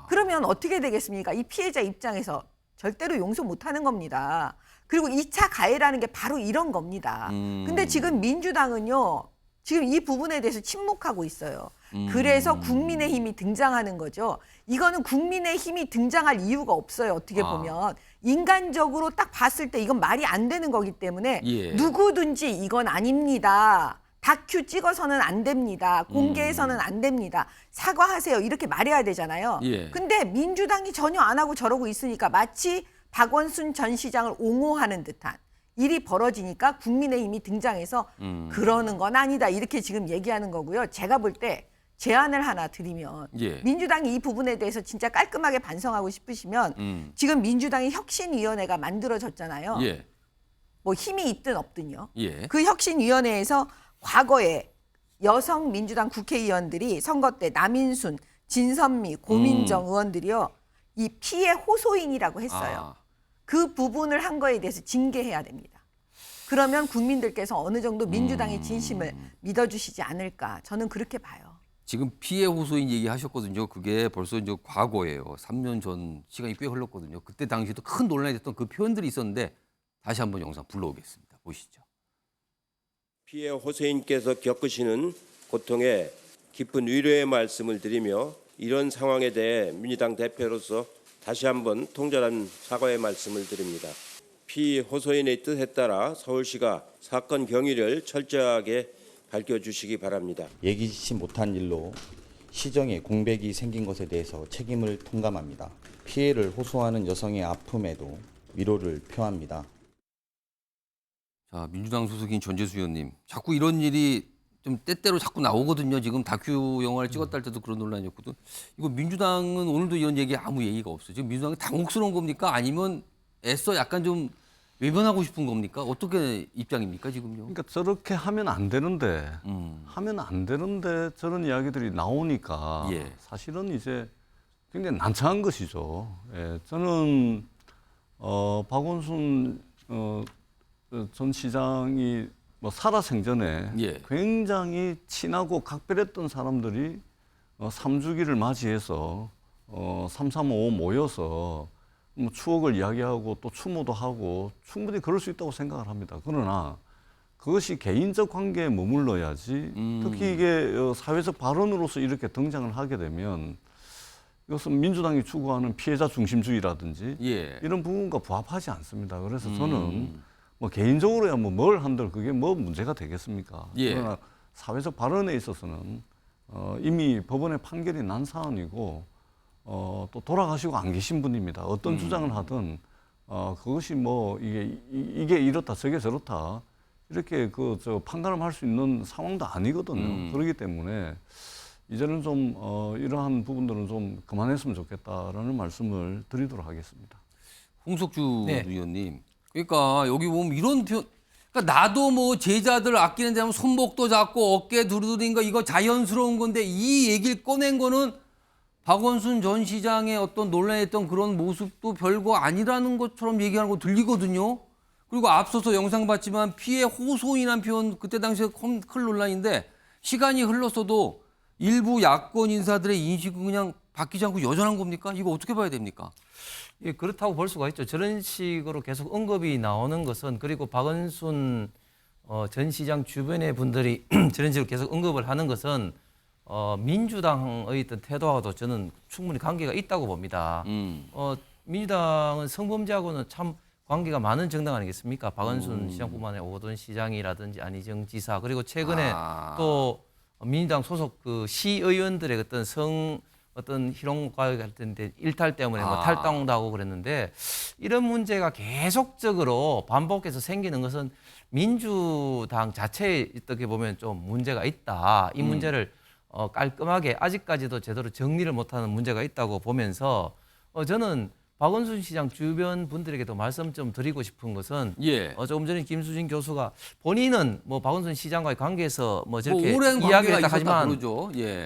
그러면 어떻게 되겠습니까? 이 피해자 입장에서 절대로 용서 못하는 겁니다. 그리고 2차 가해라는 게 바로 이런 겁니다. 근데 지금 민주당은요. 지금 이 부분에 대해서 침묵하고 있어요. 그래서 국민의힘이 등장하는 거죠. 이거는 국민의힘이 등장할 이유가 없어요. 어떻게 보면. 인간적으로 딱 봤을 때 이건 말이 안 되는 거기 때문에 누구든지 이건 아닙니다. 다큐 찍어서는 안 됩니다. 공개해서는 안 됩니다. 사과하세요. 이렇게 말해야 되잖아요. 근데 민주당이 전혀 안 하고 저러고 있으니까 마치 박원순 전 시장을 옹호하는 듯한 일이 벌어지니까 국민의힘이 등장해서 그러는 건 아니다. 이렇게 지금 얘기하는 거고요. 제가 볼 때 제안을 하나 드리면 민주당이 이 부분에 대해서 진짜 깔끔하게 반성하고 싶으시면 지금 민주당의 혁신위원회가 만들어졌잖아요. 뭐 힘이 있든 없든요. 그 혁신위원회에서 과거에 여성 민주당 국회의원들이 선거 때 남인순, 진선미, 고민정 의원들이요. 이 피해 호소인이라고 했어요. 그 부분을 한 거에 대해서 징계해야 됩니다. 그러면 국민들께서 어느 정도 민주당의 진심을 믿어주시지 않을까. 저는 그렇게 봐요. 지금 피해 호소인 얘기하셨거든요. 그게 벌써 이제 과거예요. 3년 전 시간이 꽤 흘렀거든요. 그때 당시에도 큰 논란이 됐던 그 표현들이 있었는데 다시 한번 영상 불러오겠습니다. 보시죠. 피해 호소인께서 겪으시는 고통에 깊은 위로의 말씀을 드리며 이런 상황에 대해 민주당 대표로서 다시 한번 통절한 사과의 말씀을 드립니다. 피해 호소인의 뜻에 따라 서울시가 사건 경위를 철저하게 밝혀주시기 바랍니다. 예기치 못한 일로 시정에 공백이 생긴 것에 대해서 책임을 통감합니다. 피해를 호소하는 여성의 아픔에도 위로를 표합니다. 자, 민주당 소속인 전재수 의원님, 자꾸 이런 일이 좀 때때로 자꾸 나오거든요. 지금 다큐 영화를 찍었다 할 때도 그런 논란이었거든. 이거 민주당은 오늘도 이런 얘기 아무 얘기가 없어요. 지금 민주당이 당혹스러운 겁니까? 아니면 애써 약간 좀 외면하고 싶은 겁니까? 어떻게 입장입니까 지금요? 그러니까 저렇게 하면 안 되는데 하면 안 되는데 저런 이야기들이 나오니까 사실은 이제 굉장히 난처한 것이죠. 저는 박원순 전 시장이 뭐 살아생전에 굉장히 친하고 각별했던 사람들이 3주기를 맞이해서 335 모여서 뭐 추억을 이야기하고 또 추모도 하고 충분히 그럴 수 있다고 생각을 합니다. 그러나 그것이 개인적 관계에 머물러야지 특히 이게 사회적 발언으로서 이렇게 등장을 하게 되면 이것은 민주당이 추구하는 피해자 중심주의라든지 예. 이런 부분과 부합하지 않습니다. 그래서 저는 뭐 개인적으로야 뭐 뭘 한들 그게 뭐 문제가 되겠습니까? 예. 그러나 사회적 발언에 있어서는 이미 법원의 판결이 난 사안이고 또 돌아가시고 안 계신 분입니다. 어떤 주장을 하든 그것이 뭐 이게 이렇다 저게 저렇다 이렇게 판단을 할 수 있는 상황도 아니거든요. 그렇기 때문에 이제는 좀 이러한 부분들은 좀 그만했으면 좋겠다라는 말씀을 드리도록 하겠습니다. 홍석주 의원님, 그러니까 여기 보면 이런 표현, 그러니까 나도 뭐 제자들 아끼는 데면 손목도 잡고 어깨 두드린 거 이거 자연스러운 건데 이 얘기를 꺼낸 거는 박원순 전 시장의 어떤 논란했던 그런 모습도 별거 아니라는 것처럼 얘기하는 거 들리거든요. 그리고 앞서서 영상 봤지만 피해 호소인한 표현 그때 당시에 큰 논란인데 시간이 흘렀어도 일부 야권 인사들의 인식은 그냥 바뀌지 않고 여전한 겁니까? 이거 어떻게 봐야 됩니까? 예, 그렇다고 볼 수가 있죠. 저런 식으로 계속 언급이 나오는 것은 그리고 박원순 전 시장 주변의 분들이 저런 식으로 계속 언급을 하는 것은 민주당의 어떤 태도와도 저는 충분히 관계가 있다고 봅니다. 민주당은 성범죄하고는 참 관계가 많은 정당 아니겠습니까? 박원순 시장뿐만 아니라 오돈 시장이라든지 안희정 지사 그리고 최근에 또 민주당 소속 그 시의원들의 어떤 희롱과 같은 데 일탈 때문에 뭐 탈당도 하고 그랬는데 이런 문제가 계속적으로 반복해서 생기는 것은 민주당 자체에 어떻게 보면 좀 문제가 있다. 이 문제를 깔끔하게 아직까지도 제대로 정리를 못하는 문제가 있다고 보면서 저는 박원순 시장 주변 분들에게도 말씀 좀 드리고 싶은 것은 조금 전에 김수진 교수가 본인은 뭐 박원순 시장과의 관계에서 뭐 저렇게 이야기했다 하지만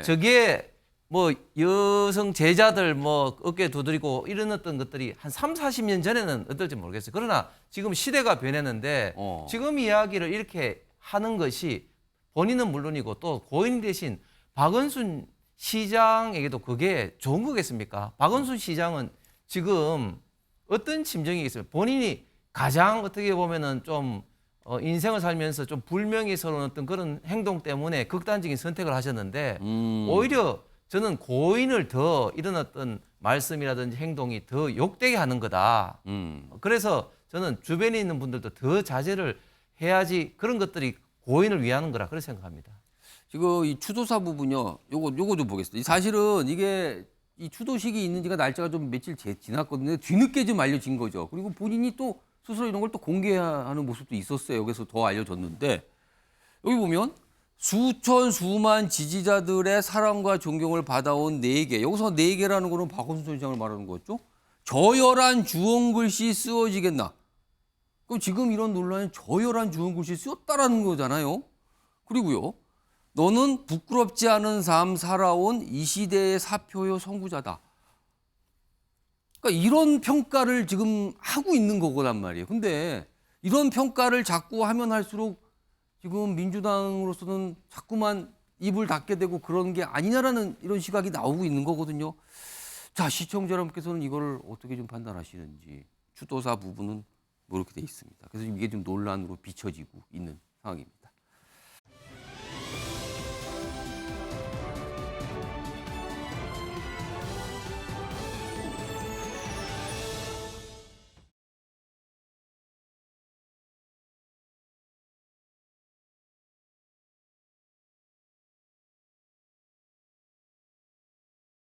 저게 뭐 여성 제자들 뭐 어깨 두드리고 이런 어떤 것들이 한 3, 40년 전에는 어떨지 모르겠어요. 그러나 지금 시대가 변했는데 지금 이야기를 이렇게 하는 것이 본인은 물론이고 또 고인 대신 박원순 시장에게도 그게 좋은 거겠습니까? 박원순 시장은 지금 어떤 심정이 있습니까? 본인이 가장 어떻게 보면은 좀 인생을 살면서 좀 불명예스러운 어떤 그런 행동 때문에 극단적인 선택을 하셨는데 오히려 저는 고인을 더 이런 어떤 말씀이라든지 행동이 더 욕되게 하는 거다. 그래서 저는 주변에 있는 분들도 더 자제를 해야지 그런 것들이 고인을 위하는 거라 그렇게 생각합니다. 지금 이 추도사 부분요. 요거 좀 보겠습니다. 사실은 이게 이 추도식이 있는 지가 날짜가 좀 며칠 지났거든요. 뒤늦게 좀 알려진 거죠. 그리고 본인이 또 스스로 이런 걸 또 공개하는 모습도 있었어요. 여기서 더 알려졌는데 여기 보면 수천 수만 지지자들의 사랑과 존경을 받아온 4개. 여기서 4개라는 거는 박원순 시장을 말하는 거죠. 저열한 주홍 글씨 쓰어지겠나. 그럼 지금 이런 논란에 저열한 주홍 글씨 쓰였다라는 거잖아요. 그리고요. 너는 부끄럽지 않은 삶 살아온 이 시대의 사표요 선구자다. 그러니까 이런 평가를 지금 하고 있는 거란 말이에요. 근데 이런 평가를 자꾸 하면 할수록 지금 민주당으로서는 자꾸만 입을 닫게 되고 그런 게 아니냐라는 이런 시각이 나오고 있는 거거든요. 자, 시청자 여러분께서는 이걸 어떻게 좀 판단하시는지 추도사 부분은 뭐 이렇게 돼 있습니다. 그래서 이게 좀 논란으로 비춰지고 있는 상황입니다.